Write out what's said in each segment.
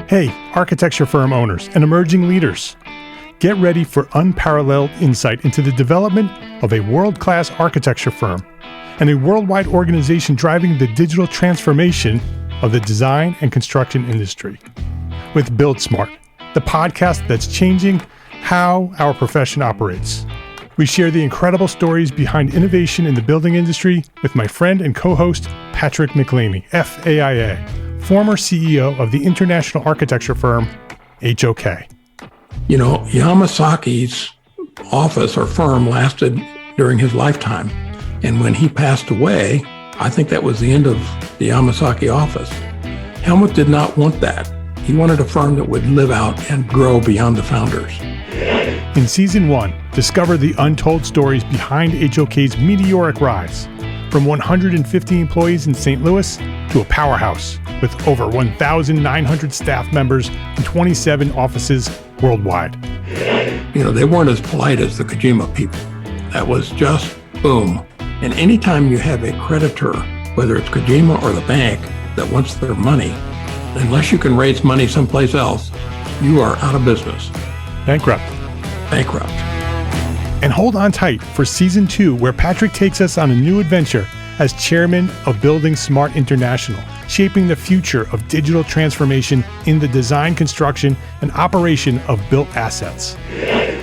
Hey, architecture firm owners and emerging leaders. Get ready for unparalleled insight into the development of a world-class architecture firm and a worldwide organization driving the digital transformation of the design and construction industry. With Build Smart, the podcast that's changing how our profession operates. We share the incredible stories behind innovation in the building industry with my friend and co-host, Patrick McLeamy, FAIA, former CEO of the international architecture firm, HOK. You know, Yamasaki's office or firm lasted during his lifetime. And when he passed away, I think that was the end of the Yamasaki office. Helmut did not want that. He wanted a firm that would live out and grow beyond the founders. In Season 1, discover the untold stories behind HOK's meteoric rise, from 150 employees in St. Louis to a powerhouse with over 1,900 staff members and 27 offices worldwide. You know, they weren't as polite as the Kojima people. That was just boom. And anytime you have a creditor, whether it's Kojima or the bank, that wants their money, unless you can raise money someplace else, you are out of business. Bankrupt. And hold on tight for Season 2, where Patrick takes us on a new adventure as chairman of Building Smart International, shaping the future of digital transformation in the design, construction, and operation of built assets.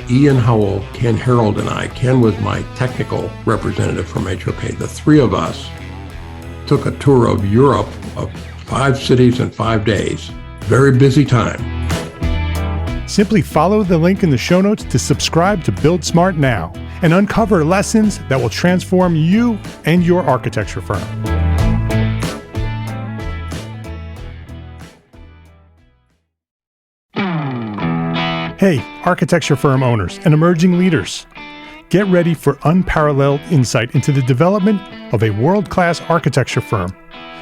Ian Howell, Ken Harold, and I, Ken was my technical representative from HOK. The three of us took a tour of Europe of 5 cities in 5 days. Very busy time. Simply follow the link in the show notes to subscribe to Build Smart now and uncover lessons that will transform you and your architecture firm. Hey, architecture firm owners and emerging leaders. Get ready for unparalleled insight into the development of a world-class architecture firm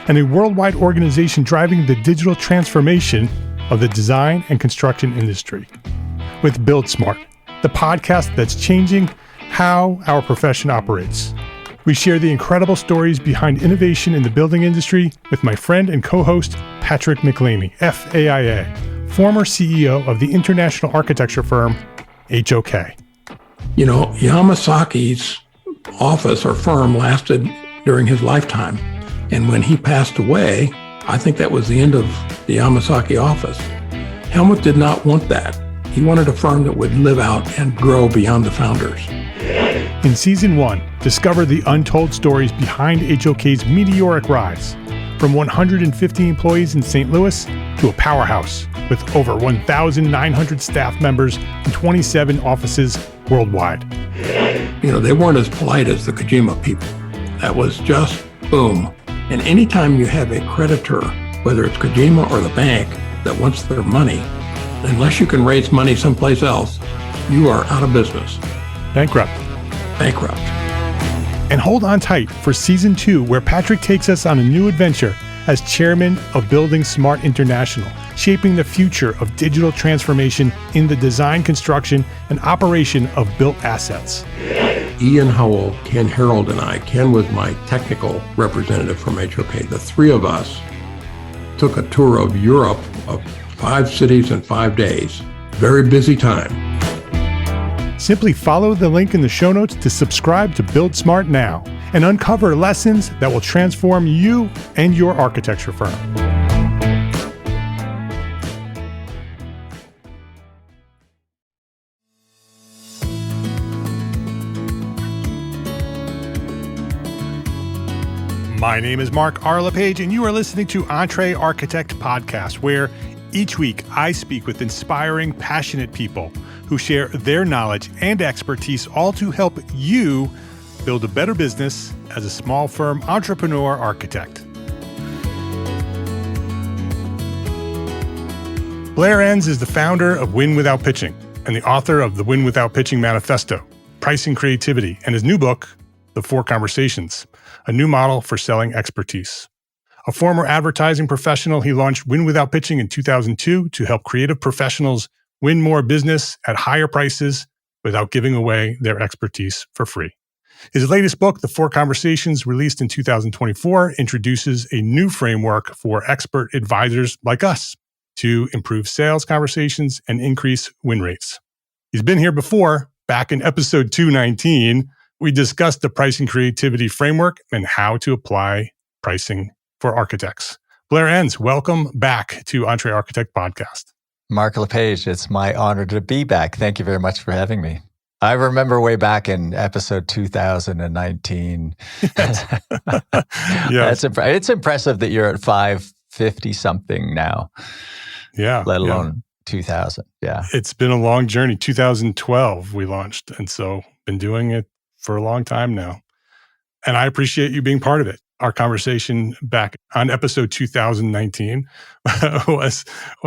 and a worldwide organization driving the digital transformation of the design and construction industry. With Build Smart, the podcast that's changing how our profession operates. We share the incredible stories behind innovation in the building industry with my friend and co-host, Patrick McLeamy, FAIA, former CEO of the international architecture firm, HOK. You know, Yamasaki's office or firm lasted during his lifetime. And when he passed away, I think that was the end of the Yamasaki office. Helmut did not want that. He wanted a firm that would live out and grow beyond the founders. In Season 1, discover the untold stories behind HOK's meteoric rise, from 150 employees in St. Louis to a powerhouse with over 1,900 staff members and 27 offices worldwide. You know, they weren't as polite as the Kojima people. That was just boom. And anytime you have a creditor, whether it's Kojima or the bank, that wants their money, unless you can raise money someplace else, you are out of business. Bankrupt. And hold on tight for Season 2, where Patrick takes us on a new adventure as chairman of Building Smart International, shaping the future of digital transformation in the design, construction, and operation of built assets. Ian Howell, Ken Harold, and I, Ken was my technical representative from HOK. The three of us took a tour of Europe of 5 cities in 5 days. Very busy time. Simply follow the link in the show notes to subscribe to Build Smart now and uncover lessons that will transform you and your architecture firm. My name is Mark R. LePage, and you are listening to Entre Architect Podcast, where each week I speak with inspiring, passionate people who share their knowledge and expertise, all to help you build a better business as a small firm entrepreneur architect. Blair Enns is the founder of Win Without Pitching and the author of the Win Without Pitching Manifesto, Pricing Creativity, and his new book, The 4 Conversations, a new model for selling expertise. A former advertising professional, he launched Win Without Pitching in 2002 to help creative professionals win more business at higher prices without giving away their expertise for free. His latest book, The 4 Conversations, released in 2024, introduces a new framework for expert advisors like us to improve sales conversations and increase win rates. He's been here before. Back in episode 219, we discussed the pricing creativity framework and how to apply pricing for architects. Blair Enns, welcome back to Entree Architect Podcast. Mark LePage, it's my honor to be back. Thank you very much for having me. I remember way back in episode 2019. Yes. It's impressive that you're at 550 something now. Yeah. Let alone 2000. Yeah. It's been a long journey. 2012 we launched. And so been doing it for a long time now. And I appreciate you being part of it. Our conversation back on episode 2019 was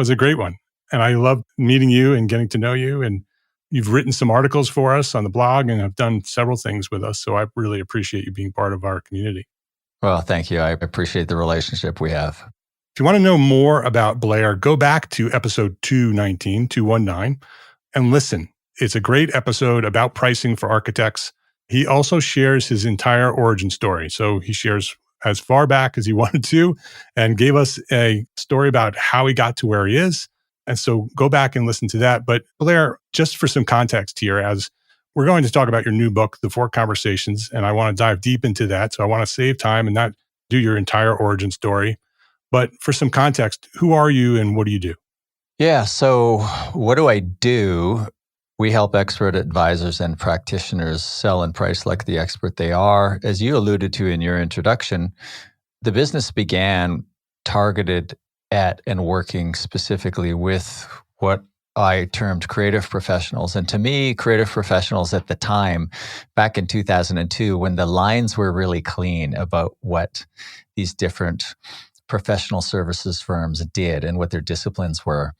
a great one. And I love meeting you and getting to know you. And you've written some articles for us on the blog and have done several things with us. So I really appreciate you being part of our community. Well, thank you. I appreciate the relationship we have. If you want to know more about Blair, go back to episode 219, and listen. It's a great episode about pricing for architects. He also shares his entire origin story. So he shares as far back as he wanted to and gave us a story about how he got to where he is. And so go back and listen to that. But Blair, just for some context here, as we're going to talk about your new book, The 4 Conversations, and I want to dive deep into that. So I want to save time and not do your entire origin story. But for some context, who are you and what do you do? Yeah. So what do I do? We help expert advisors and practitioners sell and price like the expert they are. As you alluded to in your introduction, the business began targeted at and working specifically with what I termed creative professionals. And to me, creative professionals at the time, back in 2002, when the lines were really clean about what these different professional services firms did and what their disciplines were,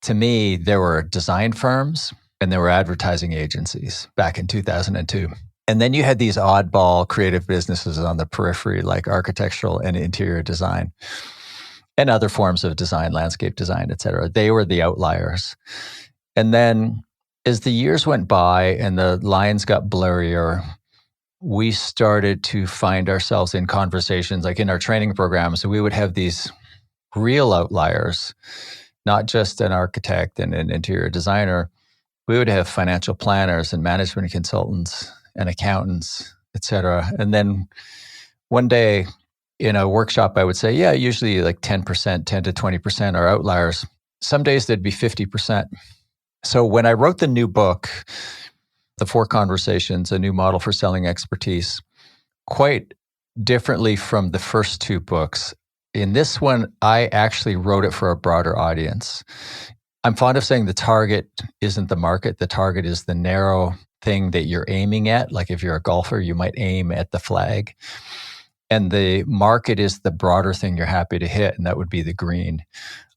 to me, there were design firms and there were advertising agencies back in 2002. And then you had these oddball creative businesses on the periphery, like architectural and interior design and other forms of design, landscape design, et cetera. They were the outliers. And then as the years went by and the lines got blurrier, we started to find ourselves in conversations, like in our training programs, we would have these real outliers, not just an architect and an interior designer. We would have financial planners and management consultants and accountants, et cetera. And then one day in a workshop, I would say, yeah, usually like 10%, 10 to 20% are outliers. Some days there'd be 50%. So when I wrote the new book, The 4 Conversations, a new model for selling expertise, quite differently from the first 2 books, in this one, I actually wrote it for a broader audience. I'm fond of saying the target isn't the market. The target is the narrow thing that you're aiming at. Like if you're a golfer, you might aim at the flag. And the market is the broader thing you're happy to hit, and that would be the green.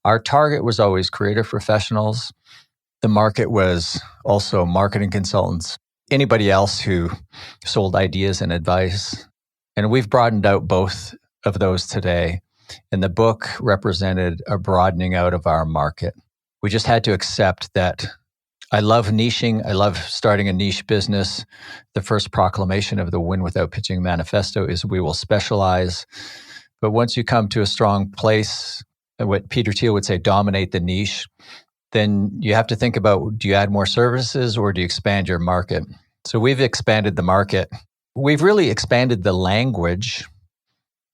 Our target was always creative professionals. The market was also marketing consultants, anybody else who sold ideas and advice. And we've broadened out both of those today. And the book represented a broadening out of our market. We just had to accept that I love niching. I love starting a niche business. The first proclamation of the Win Without Pitching manifesto is we will specialize. But once you come to a strong place, what Peter Thiel would say, dominate the niche, then you have to think about, do you add more services or do you expand your market? So we've expanded the market. We've really expanded the language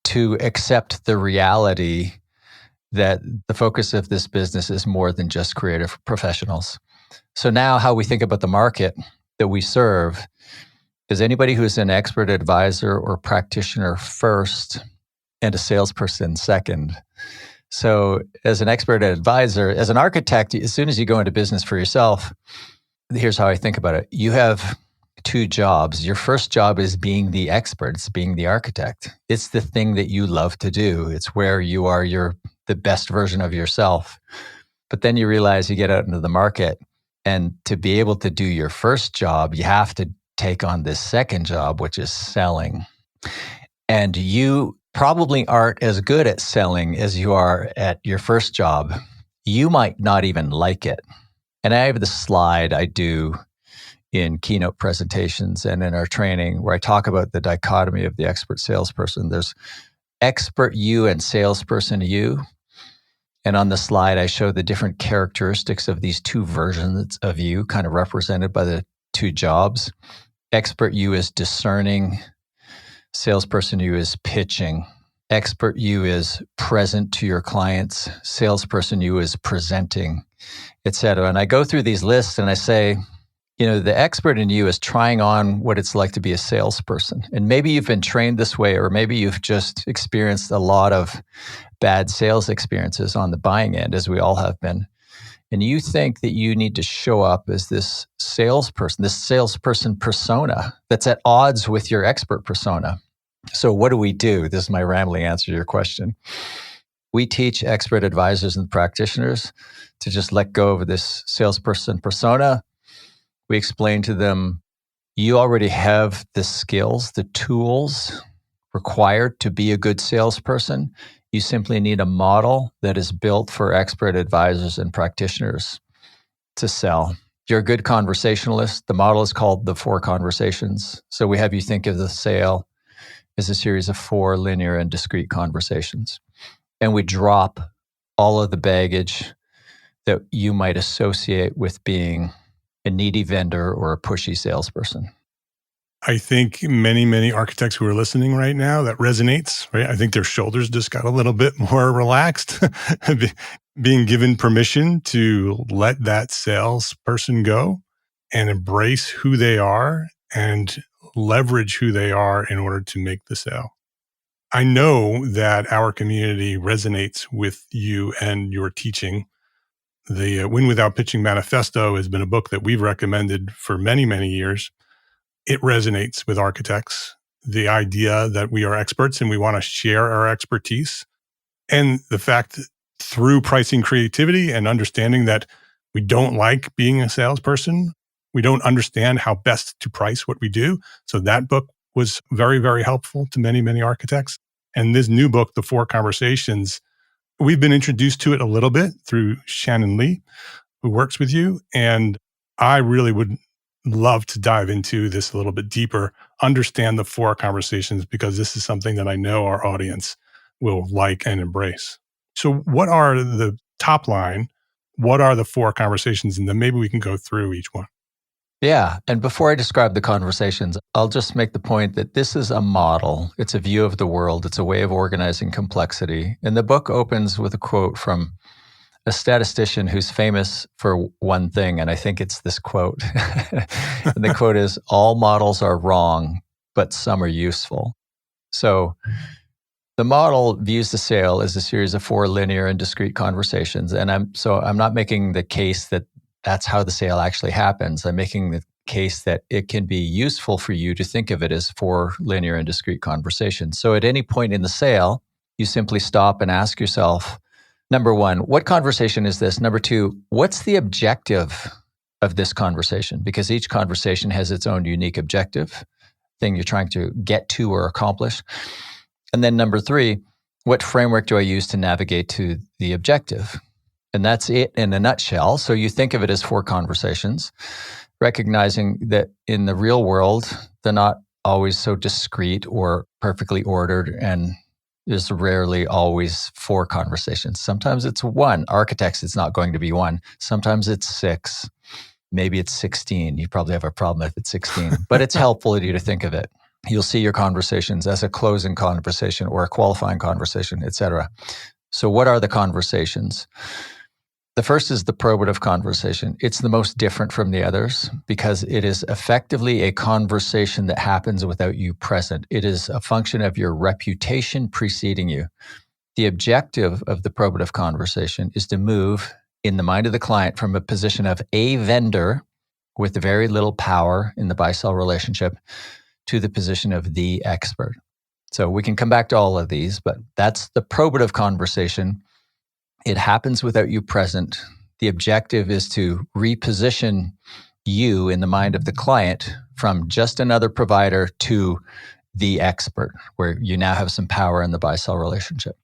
to accept the reality that the focus of this business is more than just creative professionals. So now how we think about the market that we serve is anybody who's an expert advisor or practitioner first and a salesperson second. So as an expert advisor, as an architect, as soon as you go into business for yourself, here's how I think about it. You have 2 jobs. Your first job is being the expert. It's being the architect. It's the thing that you love to do. It's where you are the best version of yourself. But then you realize you get out into the market, and to be able to do your first job, you have to take on this second job, which is selling. And you probably aren't as good at selling as you are at your first job. You might not even like it. And I have this slide I do in keynote presentations and in our training where I talk about the dichotomy of the expert salesperson. There's expert you and salesperson you. And on the slide, I show the different characteristics of these two versions of you, kind of represented by the two jobs. Expert you is discerning, salesperson you is pitching. Expert you is present to your clients, salesperson you is presenting, etc. And I go through these lists and I say, the expert in you is trying on what it's like to be a salesperson. And maybe you've been trained this way, or maybe you've just experienced a lot of bad sales experiences on the buying end, as we all have been. And you think that you need to show up as this salesperson persona that's at odds with your expert persona. So what do we do? This is my rambling answer to your question. We teach expert advisors and practitioners to just let go of this salesperson persona. We explain to them, you already have the skills, the tools required to be a good salesperson. You simply need a model that is built for expert advisors and practitioners to sell. You're a good conversationalist. The model is called the 4 conversations. So we have you think of the sale as a series of 4 linear and discrete conversations. And we drop all of the baggage that you might associate with being a needy vendor or a pushy salesperson. I think many architects who are listening right now, that resonates, right? I think their shoulders just got a little bit more relaxed, being given permission to let that salesperson go and embrace who they are and leverage who they are in order to make the sale. I know that our community resonates with you and your teaching. The Win Without Pitching Manifesto has been a book that we've recommended for many years. It resonates with architects. The idea that we are experts and we want to share our expertise, and the fact that through pricing creativity and understanding that we don't like being a salesperson, we don't understand how best to price what we do. So that book was very helpful to many architects. And this new book, The 4 Conversations, we've been introduced to it a little bit through Shannon Lee, who works with you. And I really would love to dive into this a little bit deeper, understand the 4 conversations, because this is something that I know our audience will like and embrace. So what are the top line? What are the 4 conversations? And then maybe we can go through each one. Yeah. And before I describe the conversations, I'll just make the point that this is a model. It's a view of the world. It's a way of organizing complexity. And the book opens with a quote from a statistician who's famous for one thing, and I think it's this quote. And the quote is, all models are wrong, but some are useful. So the model views the sale as a series of 4 linear and discrete conversations. And I'm not making the case that that's how the sale actually happens. I'm making the case that it can be useful for you to think of it as 4 linear and discrete conversations. So at any point in the sale, you simply stop and ask yourself, number 1, what conversation is this? Number 2, what's the objective of this conversation? Because each conversation has its own unique objective, thing you're trying to get to or accomplish. And then number 3, what framework do I use to navigate to the objective? And that's it in a nutshell. So you think of it as 4 conversations, recognizing that in the real world, they're not always so discrete or perfectly ordered, and there's rarely always 4 conversations. Sometimes it's 1. Architects, it's not going to be 1. Sometimes it's 6. Maybe it's 16. You probably have a problem if it's 16, but it's helpful to you to think of it. You'll see your conversations as a closing conversation or a qualifying conversation, etc. So what are the conversations? The first is the probative conversation. It's the most different from the others because it is effectively a conversation that happens without you present. It is a function of your reputation preceding you. The objective of the probative conversation is to move in the mind of the client from a position of a vendor with very little power in the buy-sell relationship to the position of the expert. So we can come back to all of these, but that's the probative conversation. It happens without you present. The objective is to reposition you in the mind of the client from just another provider to the expert, where you now have some power in the buy-sell relationship.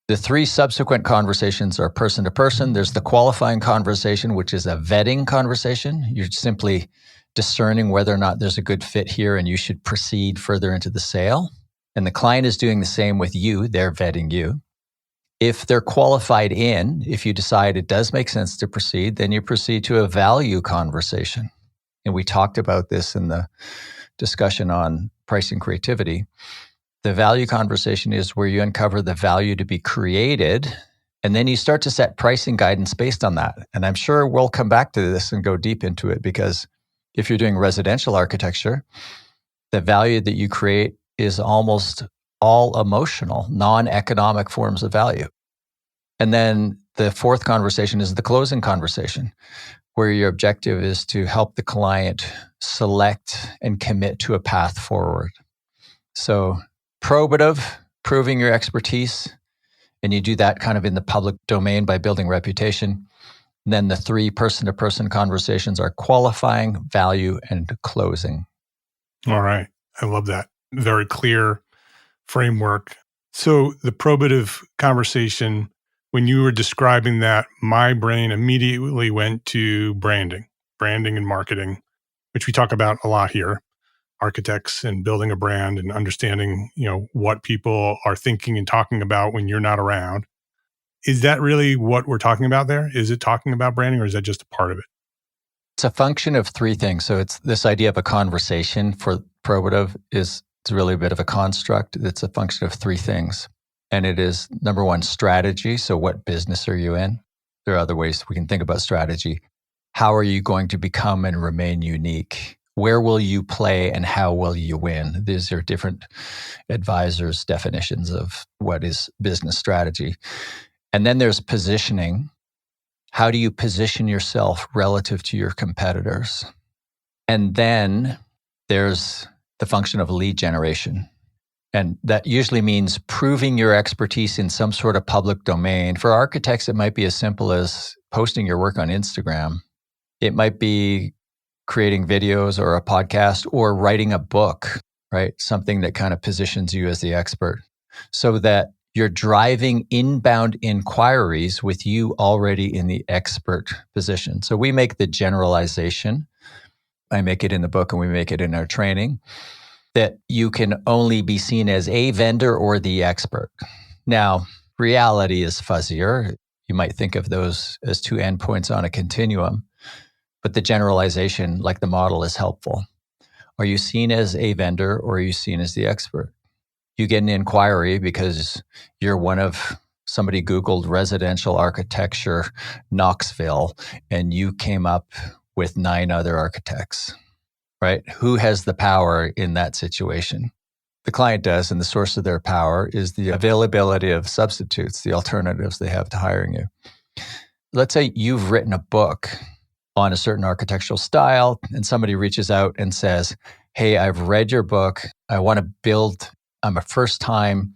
The 3 subsequent conversations are person to person. There's the qualifying conversation, which is a vetting conversation. You're simply discerning whether or not there's a good fit here and you should proceed further into the sale. And the client is doing the same with you. They're vetting you. If they're qualified in, if you decide it does make sense to proceed, then you proceed to a value conversation. And we talked about this in the discussion on pricing creativity. The value conversation is where you uncover the value to be created, and then you start to set pricing guidance based on that. And I'm sure we'll come back to this and go deep into it, because if you're doing residential architecture, the value that you create is almost all emotional, non-economic forms of value. And then the fourth conversation is the closing conversation, where your objective is to help the client select and commit to a path forward. So probative, proving your expertise, and you do that kind of in the public domain by building reputation. And then the three person-to-person conversations are qualifying, value, and closing. All right. I love that. Very clear framework. So the probative conversation, when you were describing that, my brain immediately went to branding and marketing, which we talk about a lot here. Architects and building a brand and understanding, what people are thinking and talking about when you're not around. Is that really what we're talking about there? Is it talking about branding, or is that just a part of it? It's a function of three things. So it's this idea of a conversation for probative it's really a bit of a construct. It's a function of three things. And it is, number one, strategy. So what business are you in? There are other ways we can think about strategy. How are you going to become and remain unique? Where will you play and how will you win? These are different advisors' definitions of what is business strategy. And then there's positioning. How do you position yourself relative to your competitors? And then there's the function of lead generation. And that usually means proving your expertise in some sort of public domain. For architects, it might be as simple as posting your work on Instagram. It might be creating videos or a podcast or writing a book, right? Something that kind of positions you as the expert so that you're driving inbound inquiries with you already in the expert position. So we make the generalization. I make it in the book and we make it in our training, that you can only be seen as a vendor or the expert. Now, reality is fuzzier. You might think of those as two endpoints on a continuum, but the generalization, like the model, is helpful. Are you seen as a vendor or are you seen as the expert? You get an inquiry because you're somebody Googled residential architecture, Knoxville, and you came up with 9 other architects, right? Who has the power in that situation? The client does, and the source of their power is the availability of substitutes, the alternatives they have to hiring you. Let's say you've written a book on a certain architectural style, and somebody reaches out and says, hey, I've read your book. I'm a first-time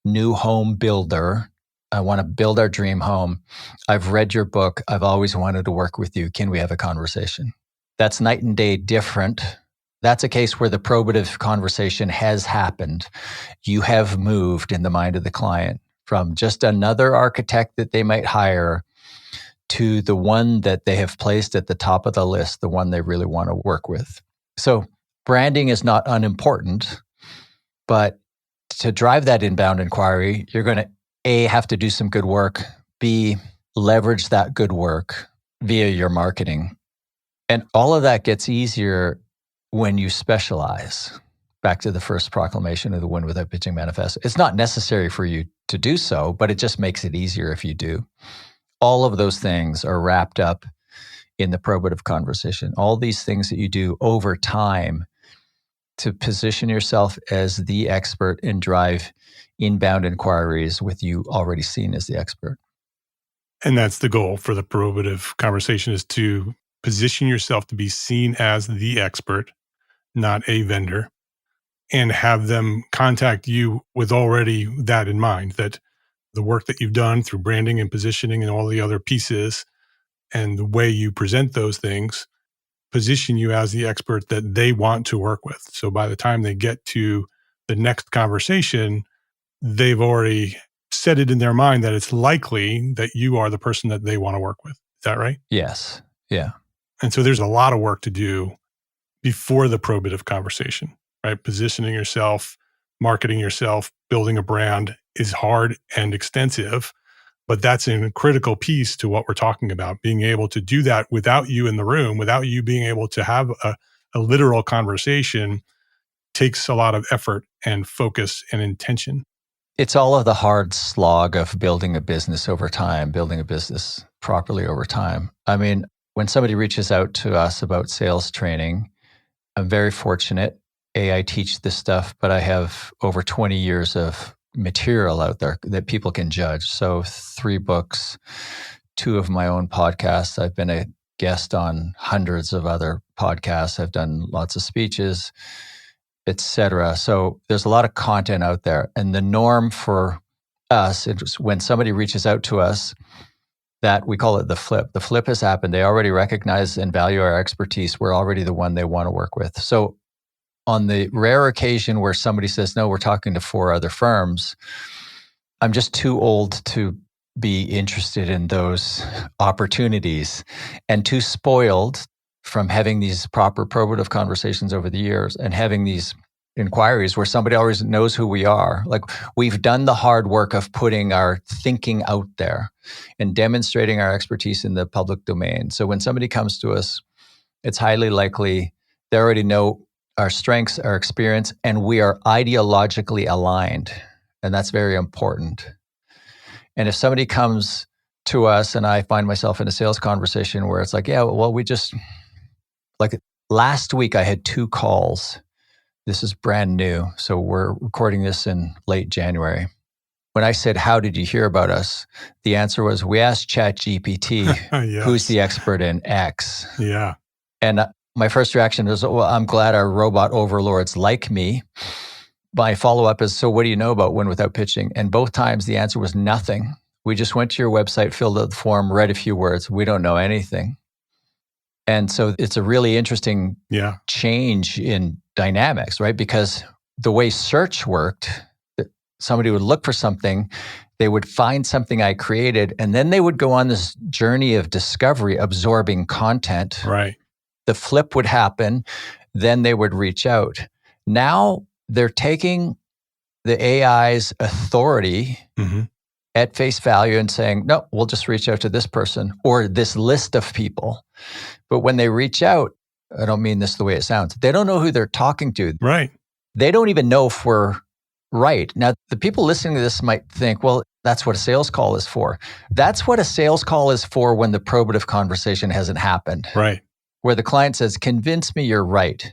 new home builder. I want to build our dream home. I've read your book. I've always wanted to work with you. Can we have a conversation? That's night and day different. That's a case where the probative conversation has happened. You have moved in the mind of the client from just another architect that they might hire to the one that they have placed at the top of the list, the one they really want to work with. So branding is not unimportant, but to drive that inbound inquiry, you're going to A, have to do some good work, B, leverage that good work via your marketing. And all of that gets easier when you specialize. Back to the first proclamation of the Win Without Pitching Manifesto. It's not necessary for you to do so, but it just makes it easier if you do. All of those things are wrapped up in the probative conversation. All these things that you do over time to position yourself as the expert and drive inbound inquiries with you already seen as the expert. And that's the goal for the probative conversation, is to position yourself to be seen as the expert, not a vendor, and have them contact you with already that in mind, that the work that you've done through branding and positioning and all the other pieces and the way you present those things position you as the expert that they want to work with. So by the time they get to the next conversation, they've already set it in their mind that it's likely that you are the person that they want to work with. Is that right? Yes. Yeah. And so there's a lot of work to do before the probative conversation, right? Positioning yourself, marketing yourself, building a brand is hard and extensive, but that's a critical piece to what we're talking about. Being able to do that without you in the room, without you being able to have a literal conversation, takes a lot of effort and focus and intention. It's all of the hard slog of building a business over time, building a business properly over time. I mean, when somebody reaches out to us about sales training, I'm very fortunate. I teach this stuff, but I have over 20 years of material out there that people can judge. So 3 books, 2 of my own podcasts. I've been a guest on hundreds of other podcasts. I've done lots of speeches, etc. So there's a lot of content out there. And the norm for us, it's when somebody reaches out to us, that we call it the flip. The flip has happened. They already recognize and value our expertise. We're already the one they want to work with. So on the rare occasion where somebody says, no, we're talking to 4 other firms, I'm just too old to be interested in those opportunities and too spoiled from having these proper probative conversations over the years and having these inquiries where somebody always knows who we are. Like, we've done the hard work of putting our thinking out there and demonstrating our expertise in the public domain. So when somebody comes to us, it's highly likely they already know our strengths, our experience, and we are ideologically aligned. And that's very important. And if somebody comes to us and I find myself in a sales conversation where it's like, yeah, well, like last week I had 2 calls. This is brand new. So we're recording this in late January. When I said, how did you hear about us? The answer was, we asked ChatGPT, Yes. who's the expert in X? Yeah. And my first reaction was, well, I'm glad our robot overlords like me. My follow-up is, so what do you know about Win Without Pitching? And both times the answer was nothing. We just went to your website, filled out the form, read a few words. We don't know anything. And so it's a really interesting change in dynamics, right? Because the way search worked, somebody would look for something, they would find something I created, and then they would go on this journey of discovery, absorbing content. Right. The flip would happen, then they would reach out. Now they're taking the AI's authority at face value and saying, no, we'll just reach out to this person or this list of people. But when they reach out, I don't mean this the way it sounds, they don't know who they're talking to. Right. They don't even know if we're right. Now, the people listening to this might think, well, that's what a sales call is for. That's what a sales call is for when the probative conversation hasn't happened. Right. Where the client says, convince me you're right.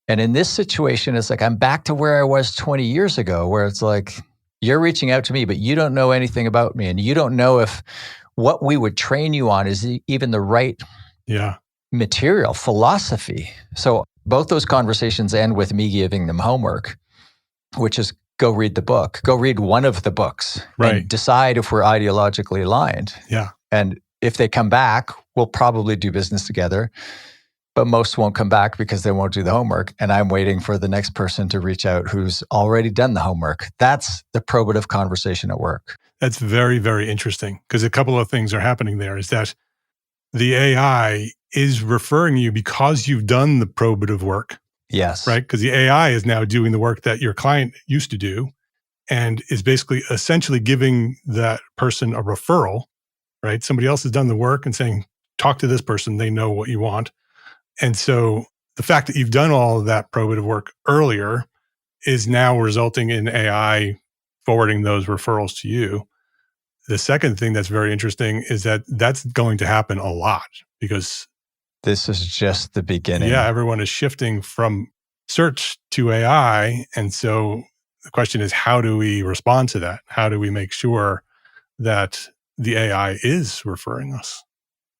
And in this situation, it's like, I'm back to where I was 20 years ago, where it's like, you're reaching out to me, but you don't know anything about me. And you don't know if what we would train you on is even the right material, philosophy. So both those conversations end with me giving them homework, which is go read the book, go read one of the books and decide if we're ideologically aligned. Yeah. And if they come back, we'll probably do business together. But most won't come back because they won't do the homework. And I'm waiting for the next person to reach out who's already done the homework. That's the probative conversation at work. That's very, very interesting, because a couple of things are happening there. Is that the AI is referring you because you've done the probative work. Yes. Right? Because the AI is now doing the work that your client used to do and is basically essentially giving that person a referral, right? Somebody else has done the work and saying, talk to this person, they know what you want. And so the fact that you've done all of that probative work earlier is now resulting in AI forwarding those referrals to you. The second thing that's very interesting is that that's going to happen a lot, because this is just the beginning. Yeah, everyone is shifting from search to AI. And so the question is, how do we respond to that? How do we make sure that the AI is referring us?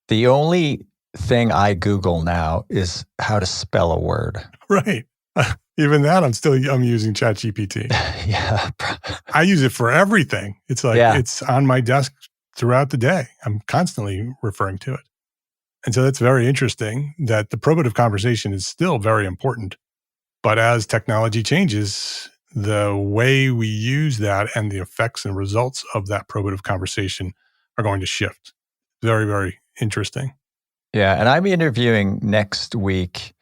The only thing I Google now is how to spell a word. Right. Even that, I'm using ChatGPT. Yeah. I use it for everything. It's like, it's on my desk throughout the day. I'm constantly referring to it. And so that's very interesting that the probative conversation is still very important. But as technology changes, the way we use that and the effects and results of that probative conversation are going to shift. Very, very interesting. Yeah. And I'm interviewing next week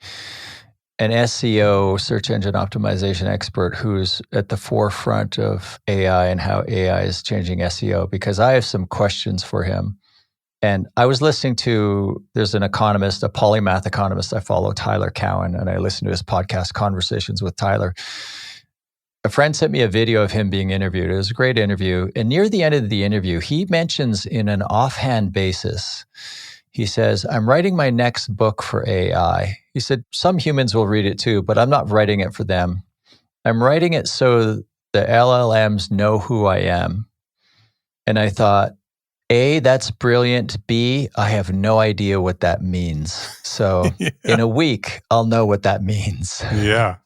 an SEO, search engine optimization expert who's at the forefront of AI and how AI is changing SEO, because I have some questions for him. And I was listening to, there's an economist, a polymath economist I follow, Tyler Cowen, and I listened to his podcast, Conversations with Tyler. A friend sent me a video of him being interviewed. It was a great interview. And near the end of the interview, he mentions in an offhand basis, he says, I'm writing my next book for AI. He said, some humans will read it too, but I'm not writing it for them. I'm writing it so the LLMs know who I am. And I thought, A, that's brilliant. B, I have no idea what that means. So in a week, I'll know what that means. Yeah.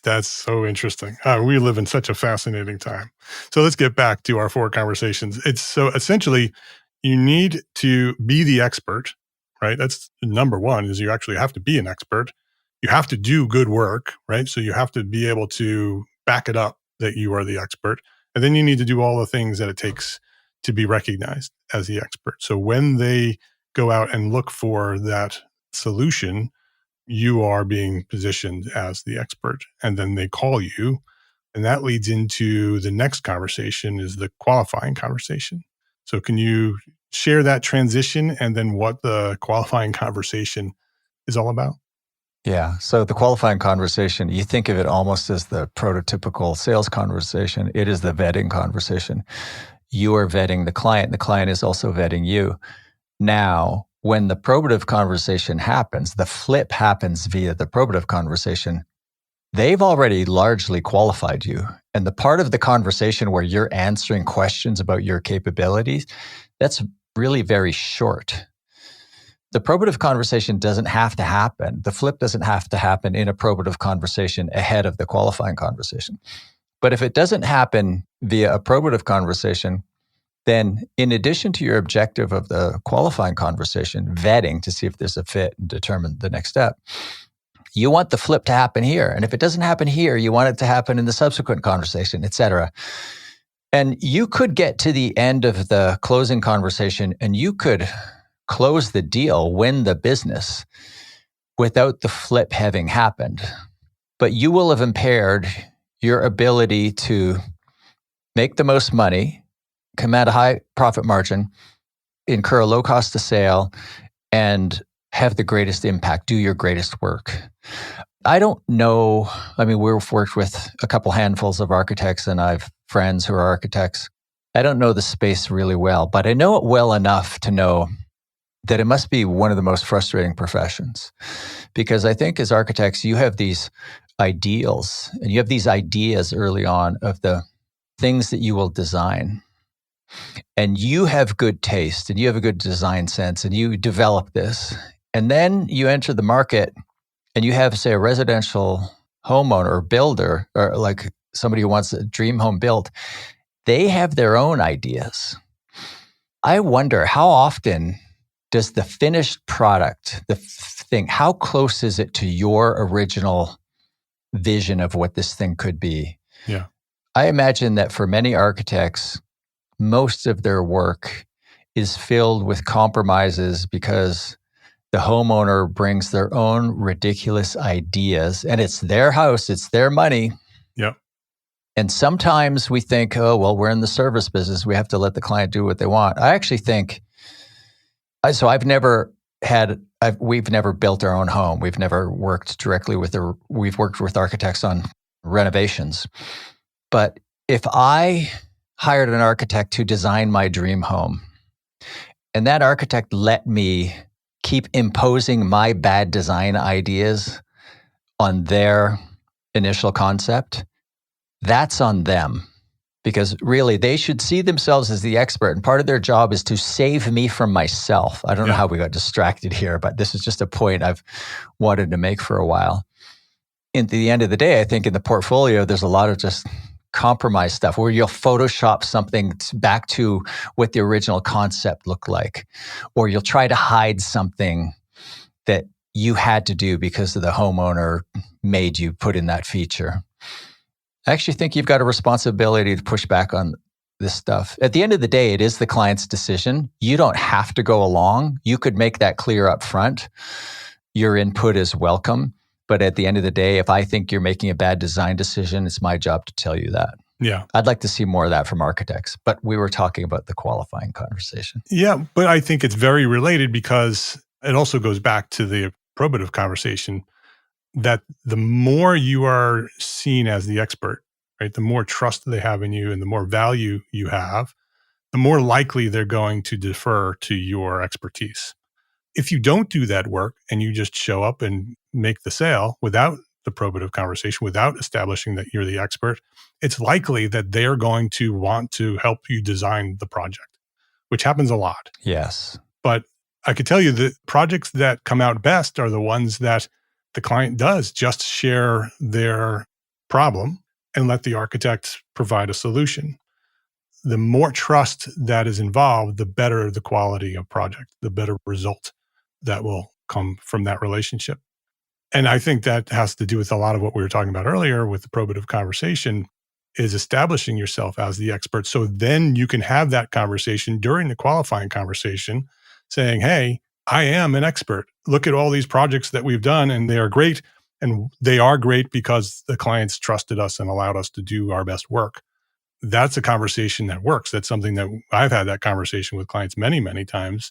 That's so interesting. We live in such a fascinating time. So let's get back to our 4 conversations. It's so essentially, you need to be the expert, right? That's number 1, is you actually have to be an expert. You have to do good work, right? So you have to be able to back it up that you are the expert. And then you need to do all the things that it takes to be recognized as the expert. So when they go out and look for that solution, you are being positioned as the expert, and then they call you. And that leads into the next conversation, is the qualifying conversation. So can you share that transition and then what the qualifying conversation is all about? Yeah. So the qualifying conversation, you think of it almost as the prototypical sales conversation. It is the vetting conversation. You are vetting the client is also vetting you. Now, when the probative conversation happens, the flip happens via the probative conversation. They've already largely qualified you. And the part of the conversation where you're answering questions about your capabilities, that's really very short. The probative conversation doesn't have to happen. The flip doesn't have to happen in a probative conversation ahead of the qualifying conversation. But if it doesn't happen via a probative conversation, then in addition to your objective of the qualifying conversation, vetting to see if there's a fit and determine the next step, you want the flip to happen here. And if it doesn't happen here, you want it to happen in the subsequent conversation, et cetera. And you could get to the end of the closing conversation and you could close the deal, win the business without the flip having happened. But you will have impaired your ability to make the most money, command a high profit margin, incur a low cost of sale, and have the greatest impact, do your greatest work. I don't know. I mean, we've worked with a couple handfuls of architects and I've friends who are architects. I don't know the space really well, but I know it well enough to know that it must be one of the most frustrating professions. Because I think as architects, you have these ideals and you have these ideas early on of the things that you will design. And you have good taste and you have a good design sense and you develop this. And then you enter the market and you have, say, a residential homeowner or builder, or like somebody who wants a dream home built. They have their own ideas. I wonder, how often does the finished product, the thing, how close is it to your original vision of what this thing could be? Yeah. I imagine that for many architects, most of their work is filled with compromises because the homeowner brings their own ridiculous ideas and it's their house, it's their money. Yep. And sometimes we think, oh, well, we're in the service business. We have to let the client do what they want. I actually think, so we've never built our own home. We've never worked directly we've worked with architects on renovations. But if I hired an architect to design my dream home, and that architect let me keep imposing my bad design ideas on their initial concept, that's on them. Because really, they should see themselves as the expert. And part of their job is to save me from myself. I don't know how we got distracted here, but this is just a point I've wanted to make for a while. At the end of the day, I think in the portfolio, there's a lot of just compromise stuff where you'll Photoshop something back to what the original concept looked like, or you'll try to hide something that you had to do because the homeowner made you put in that feature. I actually think you've got a responsibility to push back on this stuff. At the end of the day, it is the client's decision. You don't have to go along. You could make that clear up front. Your input is welcome. But at the end of the day, if I think you're making a bad design decision, it's my job to tell you that. Yeah. I'd like to see more of that from architects, but we were talking about the qualifying conversation. Yeah, but I think it's very related because it also goes back to the probative conversation that the more you are seen as the expert, right, the more trust they have in you and the more value you have, the more likely they're going to defer to your expertise. If you don't do that work and you just show up and make the sale without the probative conversation, without establishing that you're the expert, it's likely that they're going to want to help you design the project, which happens a lot. Yes. But I could tell you that projects that come out best are the ones that the client does just share their problem and let the architect provide a solution. The more trust that is involved, the better the quality of project, the better result that will come from that relationship. And I think that has to do with a lot of what we were talking about earlier with the probative conversation, is establishing yourself as the expert. So then you can have that conversation during the qualifying conversation saying, hey, I am an expert. Look at all these projects that we've done and they are great. And they are great because the clients trusted us and allowed us to do our best work. That's a conversation that works. That's something that I've had that conversation with clients many, many times.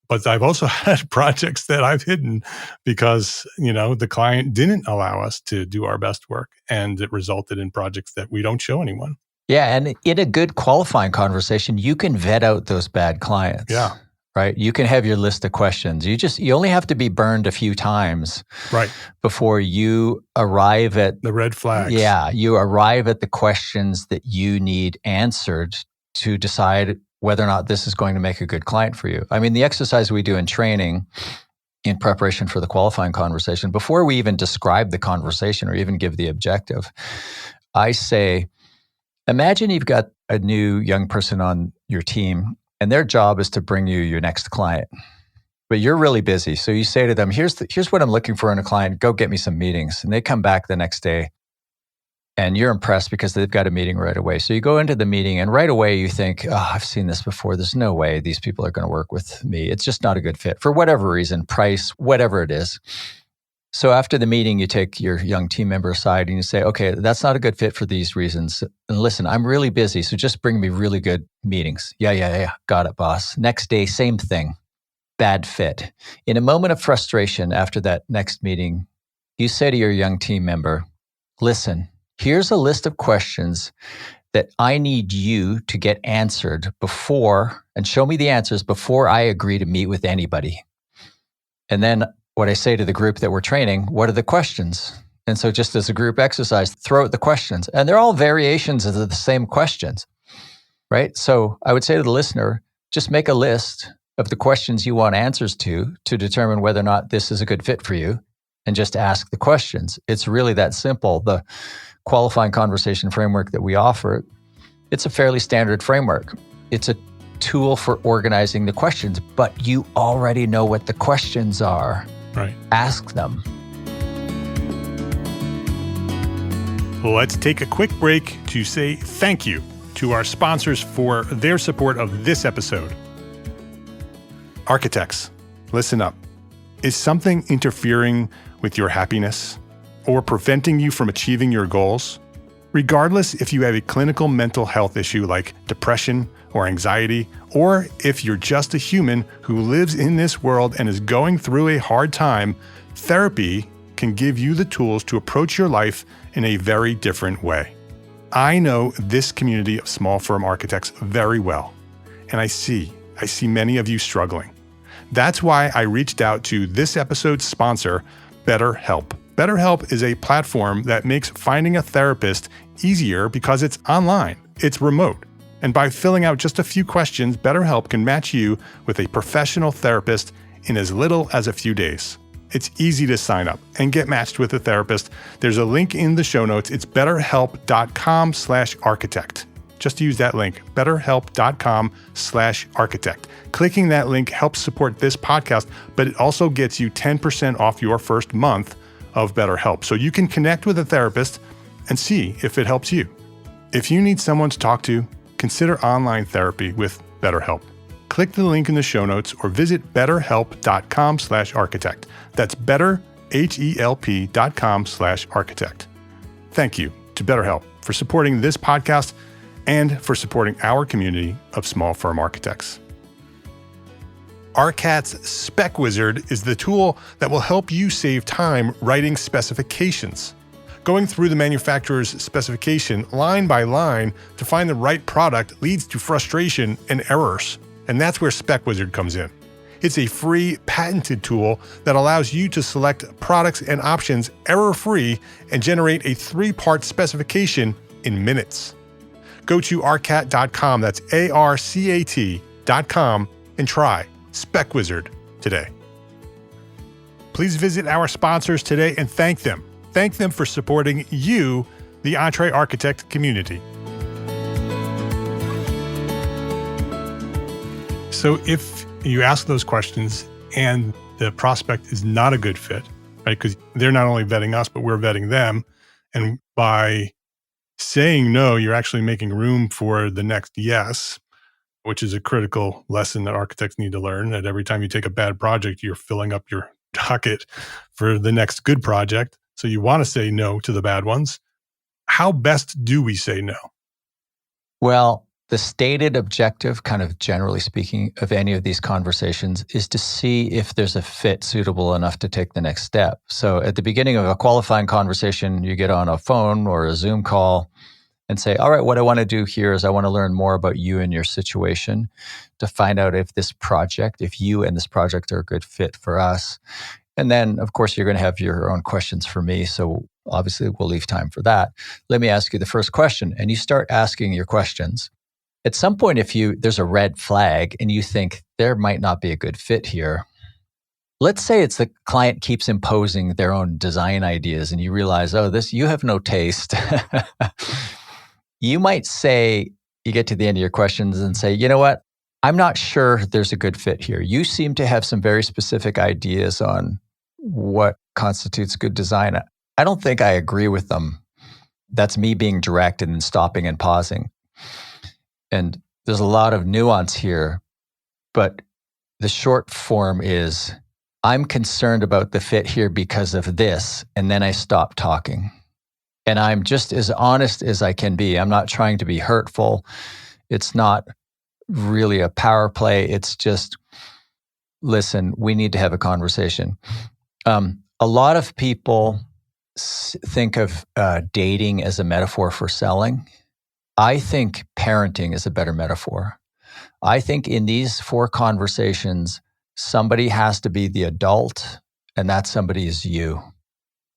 But I've also had projects that I've hidden because, the client didn't allow us to do our best work. And it resulted in projects that we don't show anyone. Yeah. And in a good qualifying conversation, you can vet out those bad clients. Yeah. Right. You can have your list of questions. You only have to be burned a few times. Right. Before you arrive at the red flags. Yeah. You arrive at the questions that you need answered to decide whether or not this is going to make a good client for you. I mean, the exercise we do in training in preparation for the qualifying conversation, before we even describe the conversation or even give the objective, I say, imagine you've got a new young person on your team and their job is to bring you your next client, but you're really busy. So you say to them, here's what I'm looking for in a client, go get me some meetings. And they come back the next day and you're impressed because they've got a meeting right away. So you go into the meeting and right away you think, I've seen this before. There's no way these people are going to work with me. It's just not a good fit for whatever reason, price, whatever it is. So after the meeting, you take your young team member aside and you say, okay, that's not a good fit for these reasons. And listen, I'm really busy, so just bring me really good meetings. Yeah. Got it, boss. Next day, same thing. Bad fit. In a moment of frustration after that next meeting, you say to your young team member, listen, here's a list of questions that I need you to get answered before, and show me the answers before I agree to meet with anybody. And then what I say to the group that we're training, what are the questions? And so just as a group exercise, throw out the questions. And they're all variations of the same questions, right? So I would say to the listener, just make a list of the questions you want answers to determine whether or not this is a good fit for you, and just ask the questions. It's really that simple. The qualifying conversation framework that we offer, it's a fairly standard framework. It's a tool for organizing the questions, but you already know what the questions are. Right. Ask them. Let's take a quick break to say thank you to our sponsors for their support of this episode. Architects, listen up. Is something interfering with your happiness or preventing you from achieving your goals? Regardless if you have a clinical mental health issue like depression or anxiety, or if you're just a human who lives in this world and is going through a hard time, therapy can give you the tools to approach your life in a very different way. I know this community of small firm architects very well, and I see many of you struggling. That's why I reached out to this episode's sponsor, BetterHelp. BetterHelp is a platform that makes finding a therapist easier because it's online, it's remote. And by filling out just a few questions, BetterHelp can match you with a professional therapist in as little as a few days. It's easy to sign up and get matched with a therapist. There's a link in the show notes. It's betterhelp.com/architect. Just use that link, betterhelp.com/architect. Clicking that link helps support this podcast, but it also gets you 10% off your first month of BetterHelp. So you can connect with a therapist and see if it helps you. If you need someone to talk to, consider online therapy with BetterHelp. Click the link in the show notes or visit betterhelp.com/architect. That's better, HELP.com/architect. Thank you to BetterHelp for supporting this podcast and for supporting our community of small firm architects. ARCAT's Spec Wizard is the tool that will help you save time writing specifications. Going through the manufacturer's specification line by line to find the right product leads to frustration and errors. And that's where Spec Wizard comes in. It's a free, patented tool that allows you to select products and options error-free and generate a 3-part specification in minutes. Go to arcat.com, that's ARCAT.com, and try Spec Wizard today. Please visit our sponsors today and thank them. Thank them for supporting you, the EntreArchitect community. So if you ask those questions and the prospect is not a good fit, right? Because they're not only vetting us, but we're vetting them. And by saying no, you're actually making room for the next yes, which is a critical lesson that architects need to learn, that every time you take a bad project, you're filling up your docket for the next good project. So you want to say no to the bad ones. How best do we say no? Well, the stated objective, kind of generally speaking, of any of these conversations is to see if there's a fit suitable enough to take the next step. So at the beginning of a qualifying conversation, you get on a phone or a Zoom call and say, all right, what I want to do here is I want to learn more about you and your situation to find out if this project, if you and this project are a good fit for us. And then, of course, you're going to have your own questions for me. So obviously, we'll leave time for that. Let me ask you the first question. And you start asking your questions. At some point, if there's a red flag and you think there might not be a good fit here, let's say it's the client keeps imposing their own design ideas and you realize, you have no taste. You might say, you get to the end of your questions and say, you know what? I'm not sure there's a good fit here. You seem to have some very specific ideas on what constitutes good design. I don't think I agree with them. That's me being direct and then stopping and pausing. And there's a lot of nuance here, but the short form is, I'm concerned about the fit here because of this, and then I stop talking. And I'm just as honest as I can be. I'm not trying to be hurtful. It's not really a power play. It's just, listen, we need to have a conversation. A lot of people think of dating as a metaphor for selling. I think parenting is a better metaphor. I think in these 4 conversations, somebody has to be the adult, and that somebody is you.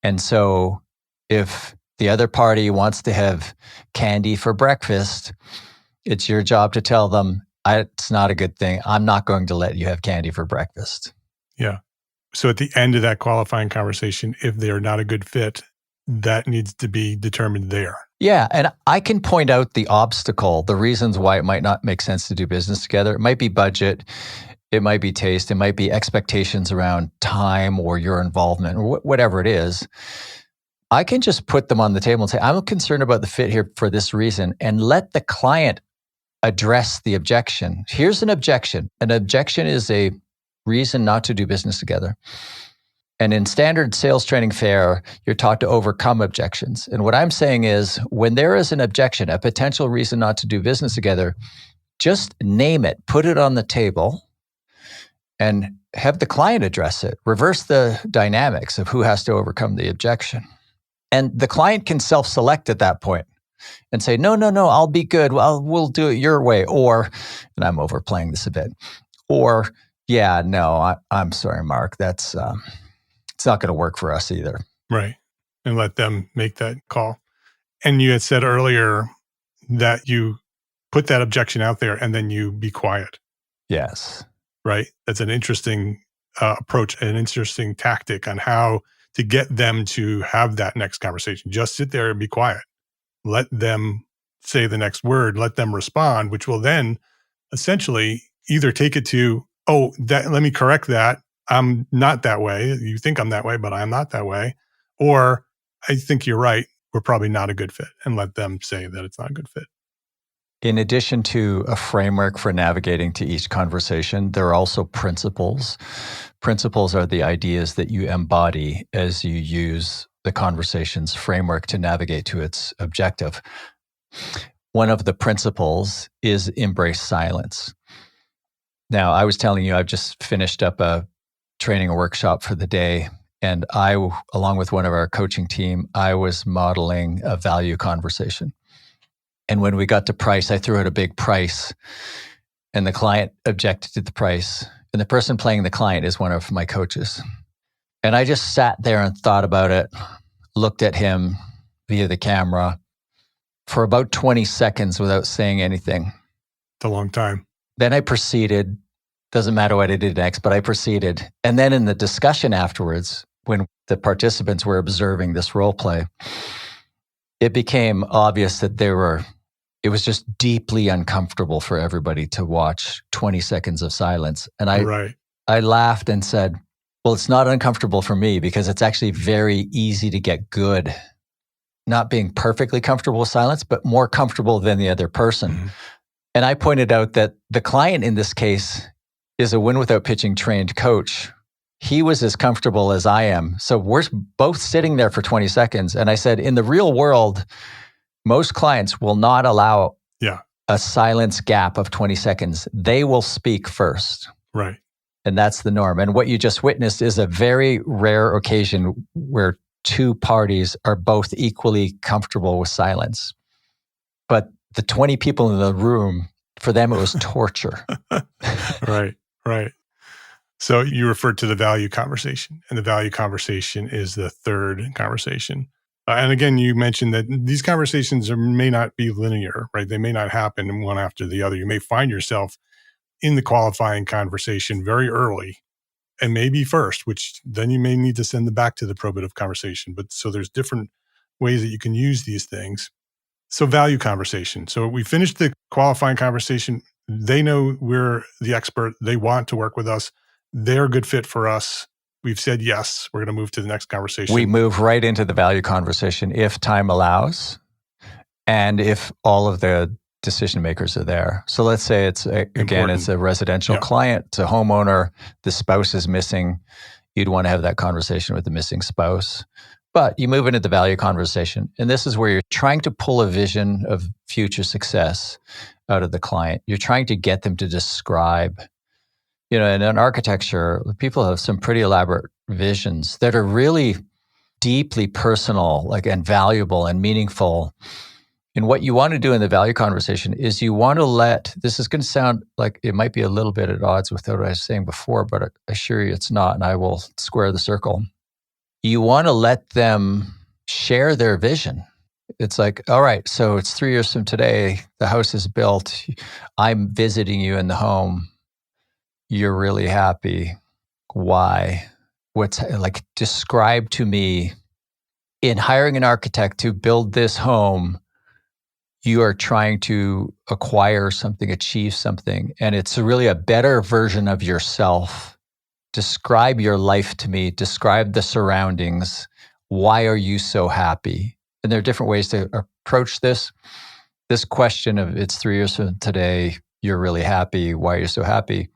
And so if the other party wants to have candy for breakfast, it's your job to tell them, it's not a good thing. I'm not going to let you have candy for breakfast. Yeah. So at the end of that qualifying conversation, if they're not a good fit, that needs to be determined there. Yeah. And I can point out the obstacle, the reasons why it might not make sense to do business together. It might be budget. It might be taste. It might be expectations around time or your involvement or whatever it is. I can just put them on the table and say, I'm concerned about the fit here for this reason, and let the client address the objection. Here's an objection. An objection is a reason not to do business together. And in standard sales training fare, you're taught to overcome objections. And what I'm saying is, when there is an objection, a potential reason not to do business together, just name it, put it on the table, and have the client address it. Reverse the dynamics of who has to overcome the objection. And the client can self-select at that point and say, no, I'll be good. Well, we'll do it your way. Or, and I'm overplaying this a bit, or, yeah, no, I'm sorry, Mark, that's it's not going to work for us either. Right. And let them make that call. And you had said earlier that you put that objection out there and then you be quiet. Yes. Right. That's an interesting approach, an interesting tactic on how to get them to have that next conversation. Just sit there and be quiet. Let them say the next word, let them respond, which will then essentially either take it to, let me correct that. I'm not that way. You think I'm that way, but I'm not that way. Or I think you're right. We're probably not a good fit, and let them say that it's not a good fit. In addition to a framework for navigating to each conversation, there are also principles. Principles are the ideas that you embody as you use the conversation's framework to navigate to its objective. One of the principles is embrace silence. Now, I was telling you, I've just finished up a training a workshop for the day. And I, along with one of our coaching team, I was modeling a value conversation. And when we got to price, I threw out a big price and the client objected to the price. And the person playing the client is one of my coaches. And I just sat there and thought about it, looked at him via the camera for about 20 seconds without saying anything. It's a long time. Then I proceeded. Doesn't matter what I did next, but I proceeded. And then in the discussion afterwards, when the participants were observing this role play, it became obvious that it was just deeply uncomfortable for everybody to watch 20 seconds of silence. And I laughed and said, well, it's not uncomfortable for me because it's actually very easy to get good, not being perfectly comfortable with silence, but more comfortable than the other person. Mm-hmm. And I pointed out that the client in this case is a win without pitching trained coach. He was as comfortable as I am. So we're both sitting there for 20 seconds. And I said, in the real world, most clients will not allow a silence gap of 20 seconds. They will speak first. Right. And that's the norm. And what you just witnessed is a very rare occasion where two parties are both equally comfortable with silence. But the 20 people in the room, for them, it was torture. Right. So you referred to the value conversation, and the value conversation is the third conversation. And again, you mentioned that these conversations may not be linear, right? They may not happen one after the other. You may find yourself in the qualifying conversation very early and maybe first, which then you may need to send them back to the probative conversation. But so there's different ways that you can use these things. So value conversation. So we finished the qualifying conversation. They know we're the expert. They want to work with us. They're a good fit for us. We've said yes. We're going to move to the next conversation. We move right into the value conversation if time allows and if all of the decision makers are there. So let's say it's a residential client, it's a homeowner, the spouse is missing. You'd want to have that conversation with the missing spouse. But you move into the value conversation. And this is where you're trying to pull a vision of future success out of the client. You're trying to get them to describe, in an architecture, people have some pretty elaborate visions that are really deeply personal, and valuable and meaningful. And what you want to do in the value conversation is you want to this is going to sound like it might be a little bit at odds with what I was saying before, but I assure you it's not, and I will square the circle. You want to let them share their vision. It's like, all right, so it's 3 years from today, the house is built, I'm visiting you in the home, you're really happy. Why? Describe to me, in hiring an architect to build this home, you are trying to acquire something, achieve something, and it's really a better version of yourself. Describe your life to me. Describe the surroundings. Why are you so happy? And there are different ways to approach this. This question of it's 3 years from today, you're really happy. Why are you so happy?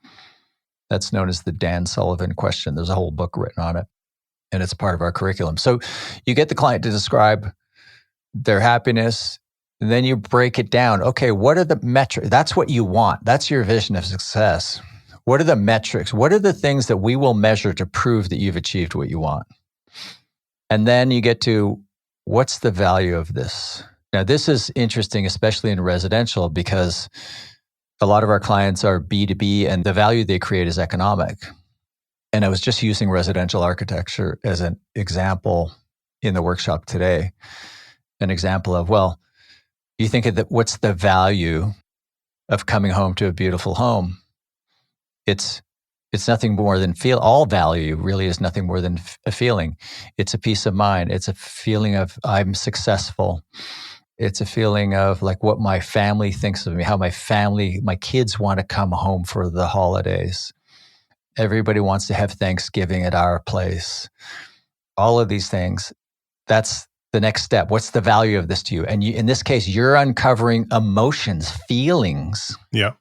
That's known as the Dan Sullivan question. There's a whole book written on it, and it's part of our curriculum. So you get the client to describe their happiness, and then you break it down. Okay, what are the metrics? That's what you want. That's your vision of success. What are the metrics? What are the things that we will measure to prove that you've achieved what you want? And then you get to, what's the value of this? Now, this is interesting, especially in residential, because a lot of our clients are B2B and the value they create is economic. And I was just using residential architecture as an example in the workshop today. An example of, you think of what's the value of coming home to a beautiful home? It's nothing more than all value really is nothing more than a feeling. It's a peace of mind. It's a feeling of I'm successful. It's a feeling of what my family thinks of me, how my kids want to come home for the holidays. Everybody wants to have Thanksgiving at our place. All of these things, that's the next step? What's the value of this to you? And in this case, you're uncovering emotions, feelings. Yeah.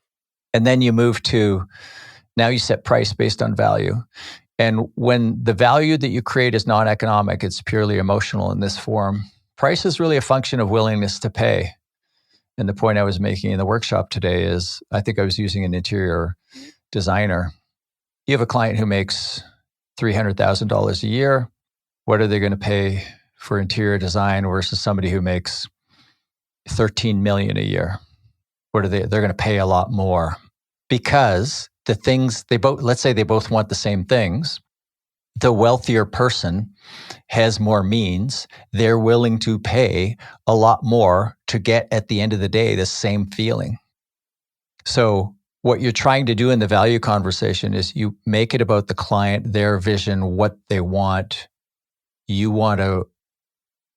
And then you move to, now you set price based on value. And when the value that you create is non-economic, it's purely emotional in this form. Price is really a function of willingness to pay. And the point I was making in the workshop today is, I think I was using an interior designer. You have a client who makes $300,000 a year. What are they going to pay for interior design versus somebody who makes $13 million a year? They're going to pay a lot more, because the things let's say they both want the same things. The wealthier person has more means. They're willing to pay a lot more to get, at the end of the day, the same feeling. So what you're trying to do in the value conversation is you make it about the client, their vision, what they want. You want to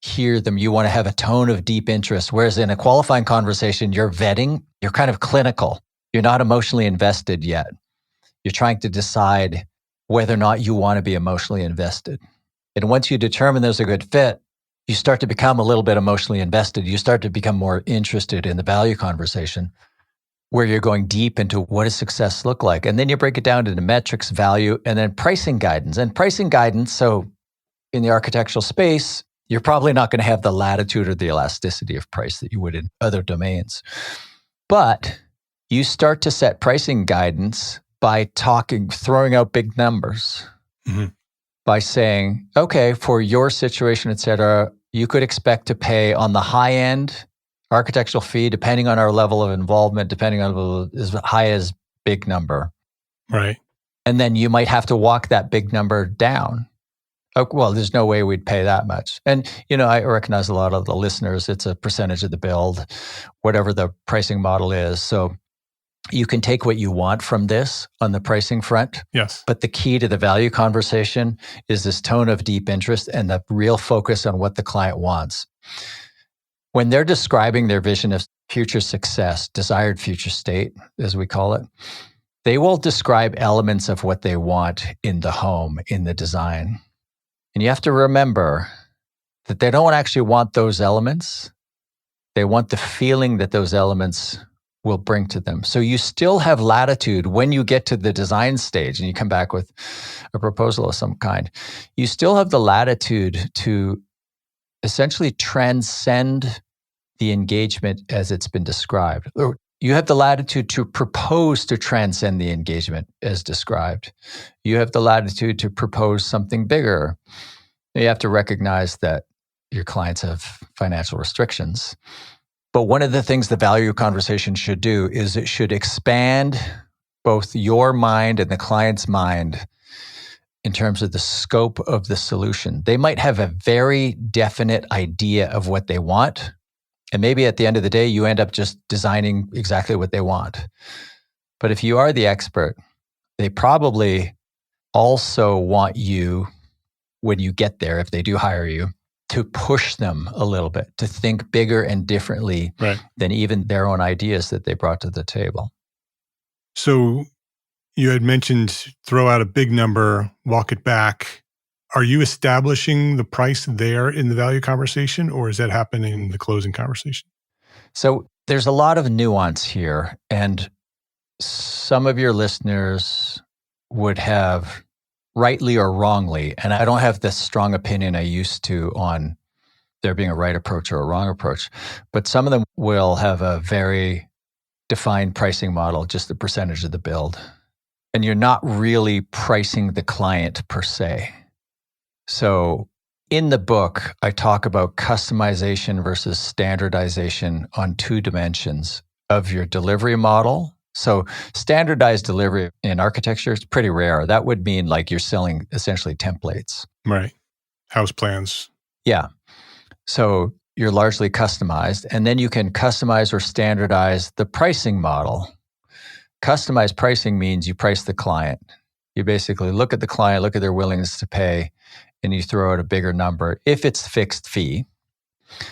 hear them. You want to have a tone of deep interest. Whereas in a qualifying conversation, you're vetting, you're kind of clinical. You're not emotionally invested yet. You're trying to decide whether or not you want to be emotionally invested. And once you determine there's a good fit, you start to become a little bit emotionally invested. You start to become more interested in the value conversation, where you're going deep into what does success look like. And then you break it down into metrics, value, and then pricing guidance. And pricing guidance, so in the architectural space, you're probably not going to have the latitude or the elasticity of price that you would in other domains. But you start to set pricing guidance by throwing out big numbers, by saying, okay, for your situation, et cetera, you could expect to pay on the high end architectural fee, depending on our level of involvement, depending on as high as big number. Right. And then you might have to walk that big number down. Oh, well, there's no way we'd pay that much. And, I recognize a lot of the listeners, it's a percentage of the build, whatever the pricing model is. So you can take what you want from this on the pricing front. Yes. But the key to the value conversation is this tone of deep interest and the real focus on what the client wants. When they're describing their vision of future success, desired future state, as we call it, they will describe elements of what they want in the home, in the design. And you have to remember that they don't actually want those elements. They want the feeling that those elements will bring to them. So you still have latitude when you get to the design stage and you come back with a proposal of some kind. You still have the latitude to essentially transcend the engagement as it's been described. Or you have the latitude to propose to transcend the engagement as described. You have the latitude to propose something bigger. You have to recognize that your clients have financial restrictions. But one of the things the value conversation should do is it should expand both your mind and the client's mind in terms of the scope of the solution. They might have a very definite idea of what they want. And maybe at the end of the day, you end up just designing exactly what they want. But if you are the expert, they probably also want you, when you get there, if they do hire you, to push them a little bit, to think bigger and differently than even their own ideas that they brought to the table. So you had mentioned throw out a big number, walk it back. Are you establishing the price there in the value conversation, or is that happening in the closing conversation? So there's a lot of nuance here, and some of your listeners would have, rightly or wrongly, and I don't have the strong opinion I used to on there being a right approach or a wrong approach, but some of them will have a very defined pricing model, just the percentage of the build. And you're not really pricing the client per se. So in the book, I talk about customization versus standardization on 2 dimensions of your delivery model. So standardized delivery in architecture is pretty rare. That would mean like you're selling essentially templates. Right. House plans. Yeah. So you're largely customized, and then you can customize or standardize the pricing model. Customized pricing means you price the client. You basically look at the client, look at their willingness to pay, and you throw out a bigger number if it's fixed fee.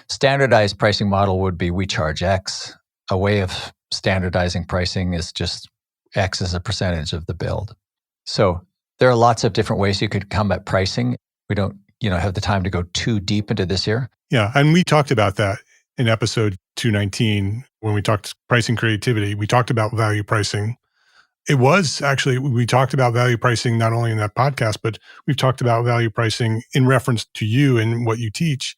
Standardized pricing model would be we charge X. A way of standardizing pricing is just X as a percentage of the build. So there are lots of different ways you could come at pricing. We don't have the time to go too deep into this here. Yeah. And we talked about that in episode 219 when we talked pricing creativity. We talked about value pricing. It was actually, we talked about value pricing not only in that podcast, but we've talked about value pricing in reference to you and what you teach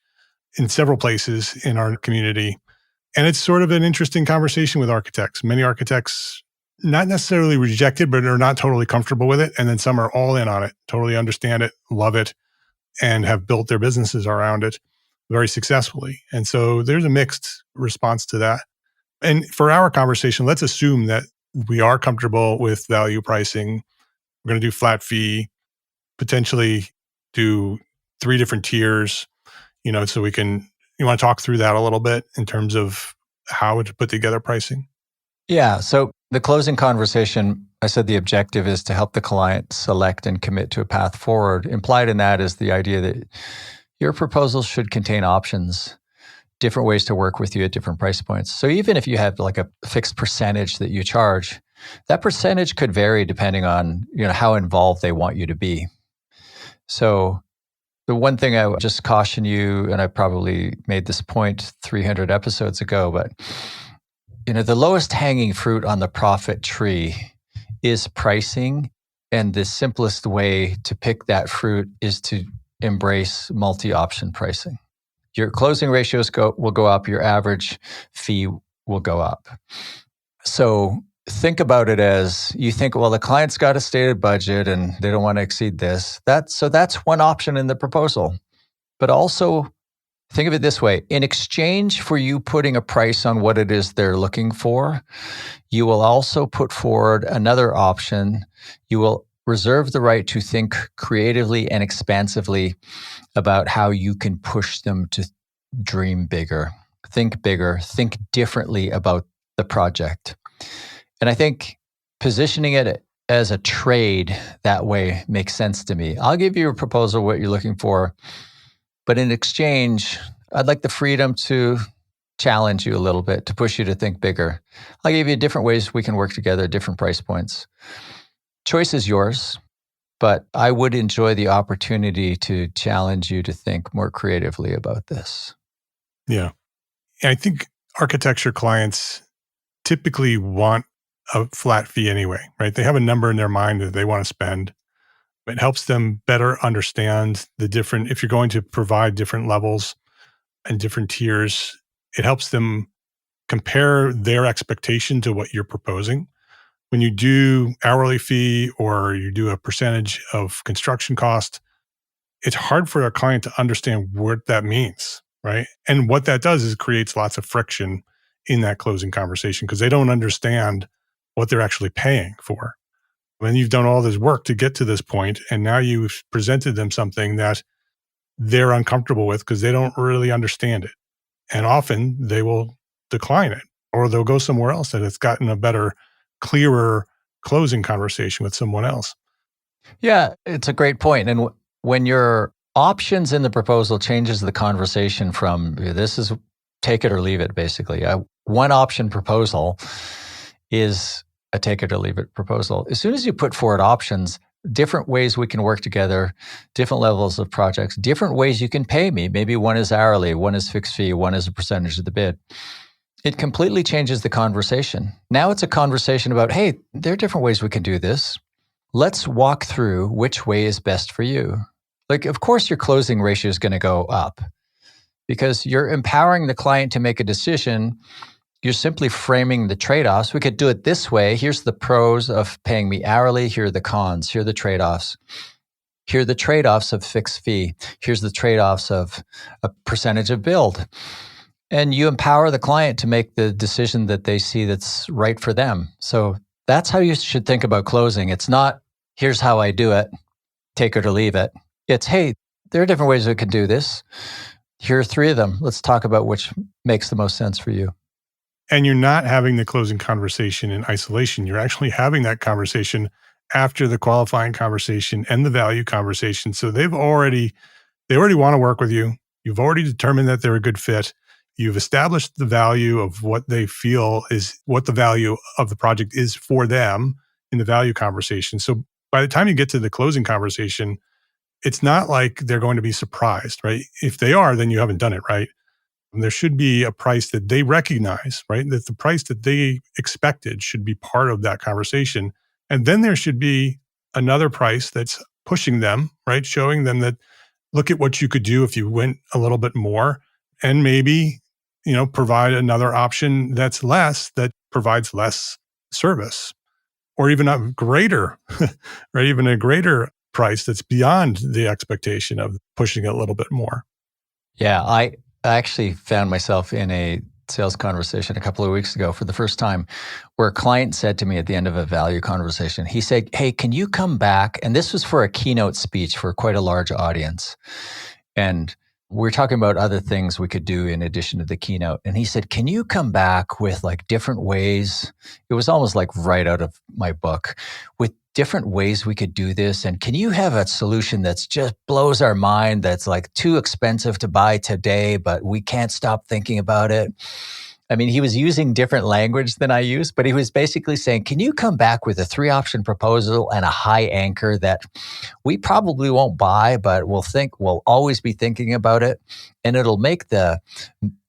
in several places in our community. And it's sort of an interesting conversation with architects. Many architects not necessarily reject it, but are not totally comfortable with it. And then some are all in on it, totally understand it, love it, and have built their businesses around it very successfully. And so there's a mixed response to that. And for our conversation, let's assume that we are comfortable with value pricing. We're going to do flat fee, potentially do 3 different tiers, so you want to talk through that a little bit in terms of how to put together pricing? Yeah. So the closing conversation, I said the objective is to help the client select and commit to a path forward. Implied in that is the idea that your proposal should contain options, different ways to work with you at different price points. So even if you have like a fixed percentage that you charge, that percentage could vary depending on, how involved they want you to be. So the one thing I would just caution you, and I probably made this point 300 episodes ago, but the lowest hanging fruit on the profit tree is pricing. And the simplest way to pick that fruit is to embrace multi-option pricing. Your closing ratios will go up, your average fee will go up. So think about it as you think, well, the client's got a stated budget and they don't want to exceed this. That's one option in the proposal. But also think of it this way. In exchange for you putting a price on what it is they're looking for, you will also put forward another option. You will reserve the right to think creatively and expansively about how you can push them to dream bigger, think differently about the project. And I think positioning it as a trade that way makes sense to me. I'll give you a proposal, what you're looking for, but in exchange, I'd like the freedom to challenge you a little bit, to push you to think bigger. I'll give you different ways we can work together, different price points. Choice is yours, but I would enjoy the opportunity to challenge you to think more creatively about this. Yeah. I think architecture clients typically want a flat fee anyway, right? They have a number in their mind that they want to spend. It helps them better understand if you're going to provide different levels and different tiers, it helps them compare their expectation to what you're proposing. When you do hourly fee or you do a percentage of construction cost, it's hard for a client to understand what that means, right? And what that does is it creates lots of friction in that closing conversation because they don't understand what they're actually paying for. When you've done all this work to get to this point, and now you've presented them something that they're uncomfortable with because they don't really understand it. And often they will decline it or they'll go somewhere else that it's gotten a better, clearer closing conversation with someone else. Yeah, it's a great point. And when your options in the proposal changes the conversation from this is take it or leave it, basically. A one option proposal is a take it or leave it proposal. As soon as you put forward options, different ways we can work together, different levels of projects, different ways you can pay me. Maybe one is hourly, one is fixed fee, one is a percentage of the bid. It completely changes the conversation. Now it's a conversation about, hey, there are different ways we can do this. Let's walk through which way is best for you. Like, of course, your closing ratio is going to go up because you're empowering the client to make a decision. You're simply framing the trade-offs. We could do it this way. Here's the pros of paying me hourly. Here are the cons. Here are the trade-offs. Here are the trade-offs of fixed fee. Here's the trade-offs of a percentage of build. And you empower the client to make the decision that they see that's right for them. So that's how you should think about closing. It's not, here's how I do it, take it or leave it. It's, hey, there are different ways we can do this. Here are 3 of them. Let's talk about which makes the most sense for you. And you're not having the closing conversation in isolation. You're actually having that conversation after the qualifying conversation and the value conversation. So they already want to work with you. You've already determined that they're a good fit. You've established the value of what they feel is what the value of the project is for them in the value conversation. So by the time you get to the closing conversation, it's not like they're going to be surprised, right? If they are, then you haven't done it right. And there should be a price that they recognize, right? That the price that they expected should be part of that conversation. And then there should be another price that's pushing them, right? Showing them that, look at what you could do if you went a little bit more, and maybe, provide another option that's less, that provides less service, or even a greater, right? Even a greater price that's beyond the expectation of pushing it a little bit more. Yeah, I actually found myself in a sales conversation a couple of weeks ago for the first time, where a client said to me at the end of a value conversation, he said, "Hey, can you come back?" And this was for a keynote speech for quite a large audience. And we're talking about other things we could do in addition to the keynote. And he said, "Can you come back with like different ways?" It was almost like right out of my book, with different ways we could do this. And can you have a solution that's just blows our mind, that's like too expensive to buy today, but we can't stop thinking about it? I mean, he was using different language than I use, but he was basically saying, can you come back with a 3-option proposal and a high anchor that we probably won't buy, but we'll always be thinking about it. And it'll make the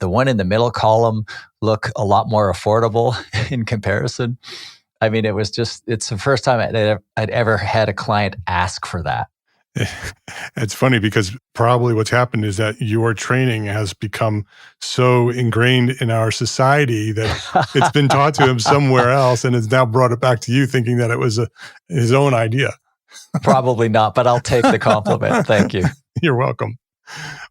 one in the middle column look a lot more affordable in comparison. I mean, it's the first time I'd ever had a client ask for that. It's funny because probably what's happened is that your training has become so ingrained in our society that it's been taught to him somewhere else, and it's now brought it back to you thinking that it was his own idea. Probably not, but I'll take the compliment. Thank you. You're welcome.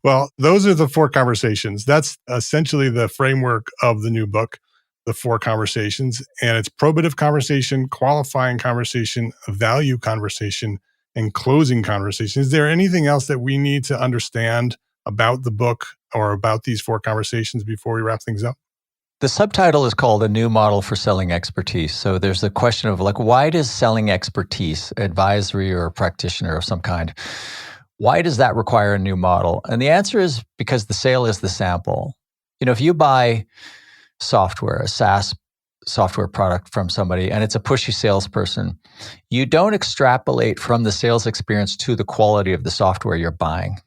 Well, those are the 4 conversations. That's essentially the framework of the new book, the 4 conversations. And it's probative conversation, qualifying conversation, value conversation, and closing conversation. Is there anything else that we need to understand about the book or about these 4 conversations before we wrap things up? The subtitle is called A New Model for Selling Expertise. So there's the question of like, why does selling expertise, advisory or practitioner of some kind, why does that require a new model? And the answer is because the sale is the sample. If you buy software, a SaaS software product from somebody, and it's a pushy salesperson, you don't extrapolate from the sales experience to the quality of the software you're buying,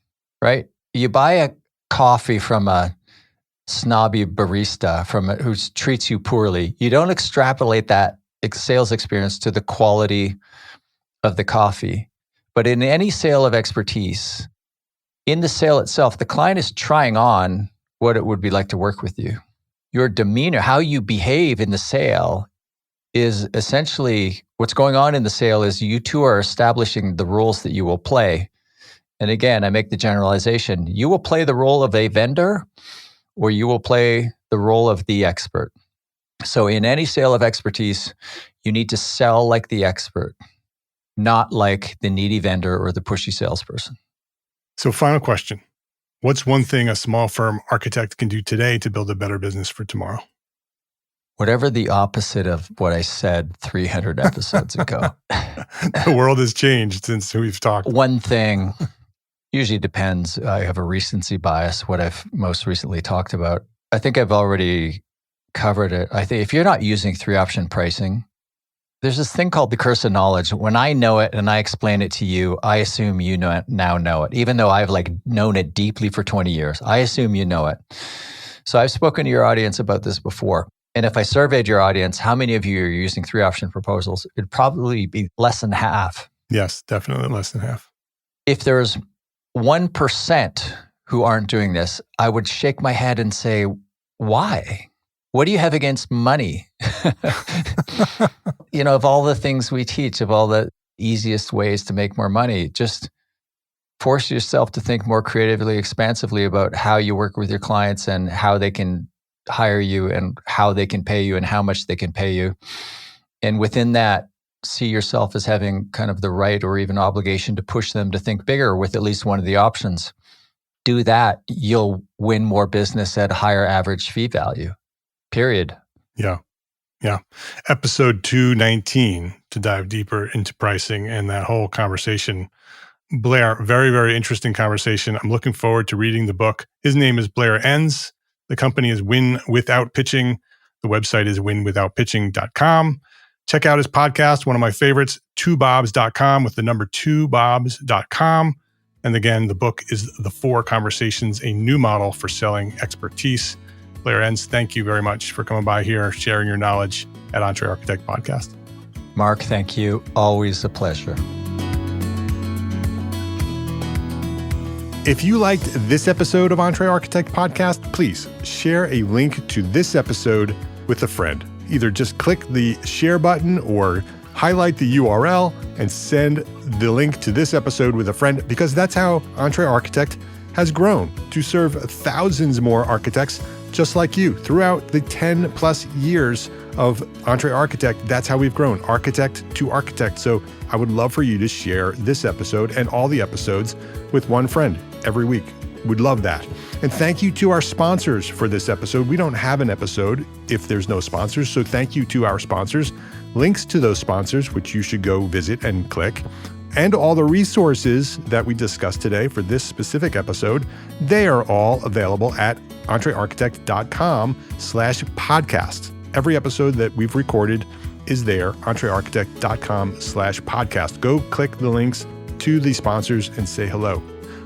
right? You buy a coffee from a snobby barista who treats you poorly. You don't extrapolate that sales experience to the quality of the coffee. But in any sale of expertise, in the sale itself, the client is trying on what it would be like to work with you. Your demeanor, how you behave in the sale, is essentially what's going on in the sale is you two are establishing the rules that you will play. And again, I make the generalization. You will play the role of a vendor, or you will play the role of the expert. So in any sale of expertise, you need to sell like the expert, not like the needy vendor or the pushy salesperson. So final question. What's one thing a small firm architect can do today to build a better business for tomorrow? Whatever the opposite of what I said 300 episodes ago. The world has changed since we've talked. One thing usually depends. I have a recency bias, what I've most recently talked about. I think I've already covered it. I think if you're not using 3-option pricing, there's this thing called the curse of knowledge. When I know it and I explain it to you, I assume you now know it. Even though I've known it deeply for 20 years, I assume you know it. So I've spoken to your audience about this before. And if I surveyed your audience, how many of you are using 3-option proposals? It'd probably be less than half. Yes, definitely less than half. If there's 1% who aren't doing this, I would shake my head and say, why? What do you have against money? Of all the things we teach, of all the easiest ways to make more money, just force yourself to think more creatively, expansively about how you work with your clients and how they can hire you and how they can pay you and how much they can pay you. And within that, see yourself as having kind of the right or even obligation to push them to think bigger with at least one of the options. Do that, you'll win more business at a higher average fee value. Period. Yeah. Episode 219 to dive deeper into pricing and that whole conversation. Blair, very, very interesting conversation. I'm looking forward to reading the book. His name is Blair Enns. The company is Win Without Pitching. The website is winwithoutpitching.com. Check out his podcast, one of my favorites, twobobs.com with the number 2bobs.com. And again, the book is The 4 Conversations, a New Model for Selling Expertise. Blair Enns, thank you very much for coming by here, sharing your knowledge at Entre Architect Podcast. Mark, thank you. Always a pleasure. If you liked this episode of Entre Architect Podcast, please share a link to this episode with a friend. Either just click the share button or highlight the URL and send the link to this episode with a friend, because that's how Entre Architect has grown to serve thousands more architects just like you throughout the 10 plus years of Entre Architect. That's how we've grown, architect to architect. So I would love for you to share this episode and all the episodes with one friend every week. We'd love that. And thank you to our sponsors for this episode. We don't have an episode if there's no sponsors. So thank you to our sponsors. Links to those sponsors, which you should go visit and click, and all the resources that we discussed today for this specific episode, they are all available at entrearchitect.com/podcast. Every episode that we've recorded is there, entrearchitect.com/podcast. Go click the links to the sponsors and say hello.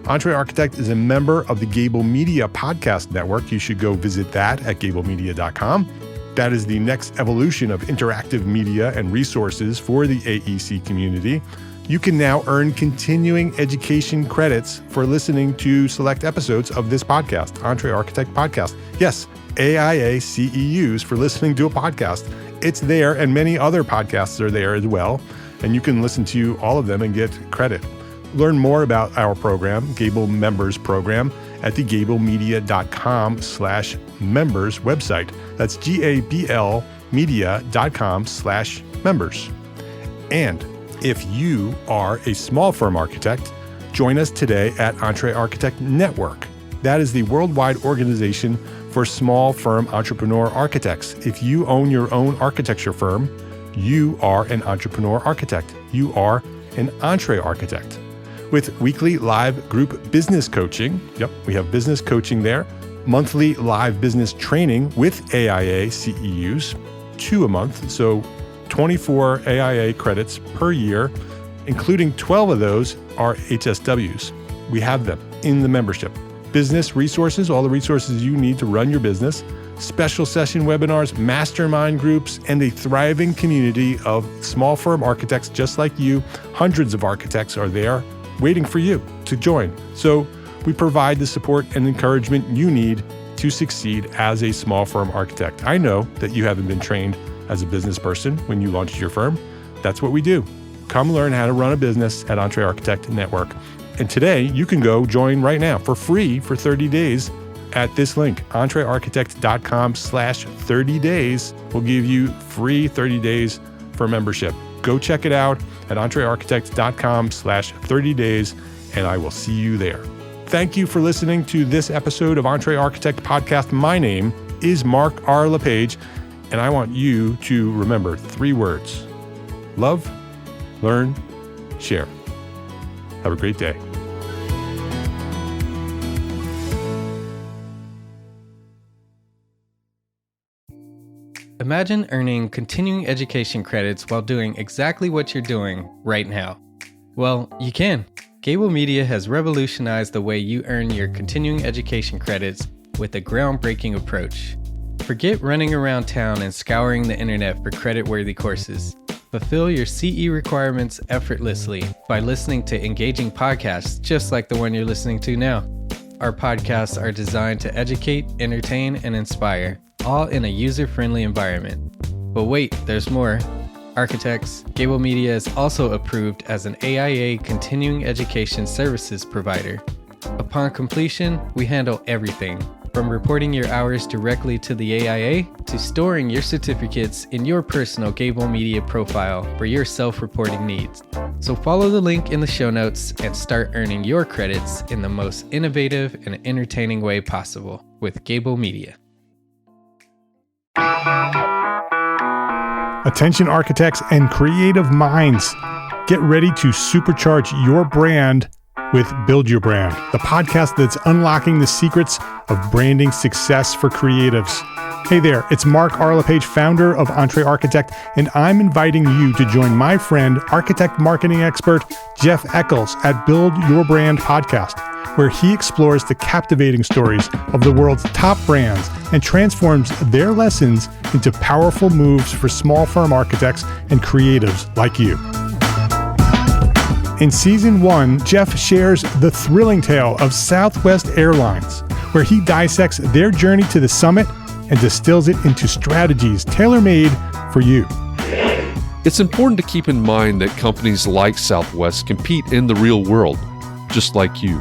Entre Architect is a member of the Gable Media Podcast Network. You should go visit that at gablemedia.com. That is the next evolution of interactive media and resources for the AEC community. You can now earn continuing education credits for listening to select episodes of this podcast, Entre Architect Podcast. Yes, AIA CEUs for listening to a podcast. It's there, and many other podcasts are there as well, and you can listen to all of them and get credit. Learn more about our program, Gable Members Program, at the gablemedia.com/members website. That's GABL media.com/members. And if you are a small firm architect, join us today at Entre Architect Network. That is the worldwide organization for small firm entrepreneur architects. If you own your own architecture firm, you are an entrepreneur architect. You are an Entre Architect. With weekly live group business coaching, we have business coaching there, monthly live business training with AIA CEUs, 2 a month, so 24 AIA credits per year, including 12 of those are HSWs. We have them in the membership. Business resources, all the resources you need to run your business, special session webinars, mastermind groups, and a thriving community of small firm architects just like you. Hundreds of architects are there waiting for you to join. So we provide the support and encouragement you need to succeed as a small firm architect. I know that you haven't been trained as a business person when you launched your firm. That's what we do. Come learn how to run a business at Entre Architect Network. And today you can go join right now for free for 30 days at this link, entrearchitect.com/30 days. We'll give you free 30 days for membership. Go check it out at entrearchitect.com/30 days, and I will see you there. Thank you for listening to this episode of Entre Architect Podcast. My name is Mark R. LePage, and I want you to remember 3 words: love, learn, share. Have a great day. Imagine earning continuing education credits while doing exactly what you're doing right now. Well, you can. Gable Media has revolutionized the way you earn your continuing education credits with a groundbreaking approach. Forget running around town and scouring the internet for credit-worthy courses. Fulfill your CE requirements effortlessly by listening to engaging podcasts just like the one you're listening to now. Our podcasts are designed to educate, entertain, and inspire, all in a user-friendly environment. But wait, there's more. Architects, Gable Media is also approved as an AIA continuing education services provider. Upon completion, we handle everything, from reporting your hours directly to the AIA to storing your certificates in your personal Gable Media profile for your self-reporting needs. So follow the link in the show notes and start earning your credits in the most innovative and entertaining way possible with Gable Media. Attention architects and creative minds, get ready to supercharge your brand with Build Your Brand, the podcast that's unlocking the secrets of branding success for creatives. Hey there, it's Mark Arlepage, founder of Entree Architect, and I'm inviting you to join my friend, architect marketing expert Jeff Eccles at Build Your Brand podcast, where he explores the captivating stories of the world's top brands and transforms their lessons into powerful moves for small firm architects and creatives like you. In Season 1, Jeff shares the thrilling tale of Southwest Airlines, where he dissects their journey to the summit and distills it into strategies tailor-made for you. It's important to keep in mind that companies like Southwest compete in the real world, just like you,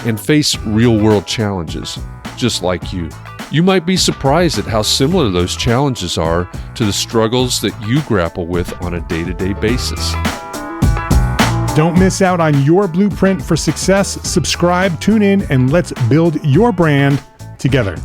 and face real-world challenges, just like you. You might be surprised at how similar those challenges are to the struggles that you grapple with on a day-to-day basis. Don't miss out on your blueprint for success. Subscribe, tune in, and let's build your brand together.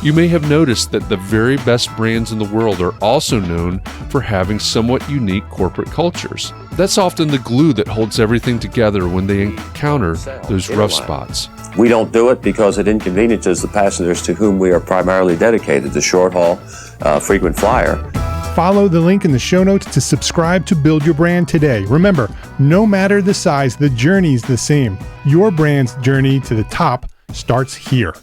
You may have noticed that the very best brands in the world are also known for having somewhat unique corporate cultures. That's often the glue that holds everything together when they encounter those rough spots. We don't do it because it inconveniences the passengers to whom we are primarily dedicated, the short haul, frequent flyer. Follow the link in the show notes to subscribe to Build Your Brand today. Remember, no matter the size, the journey's the same. Your brand's journey to the top starts here.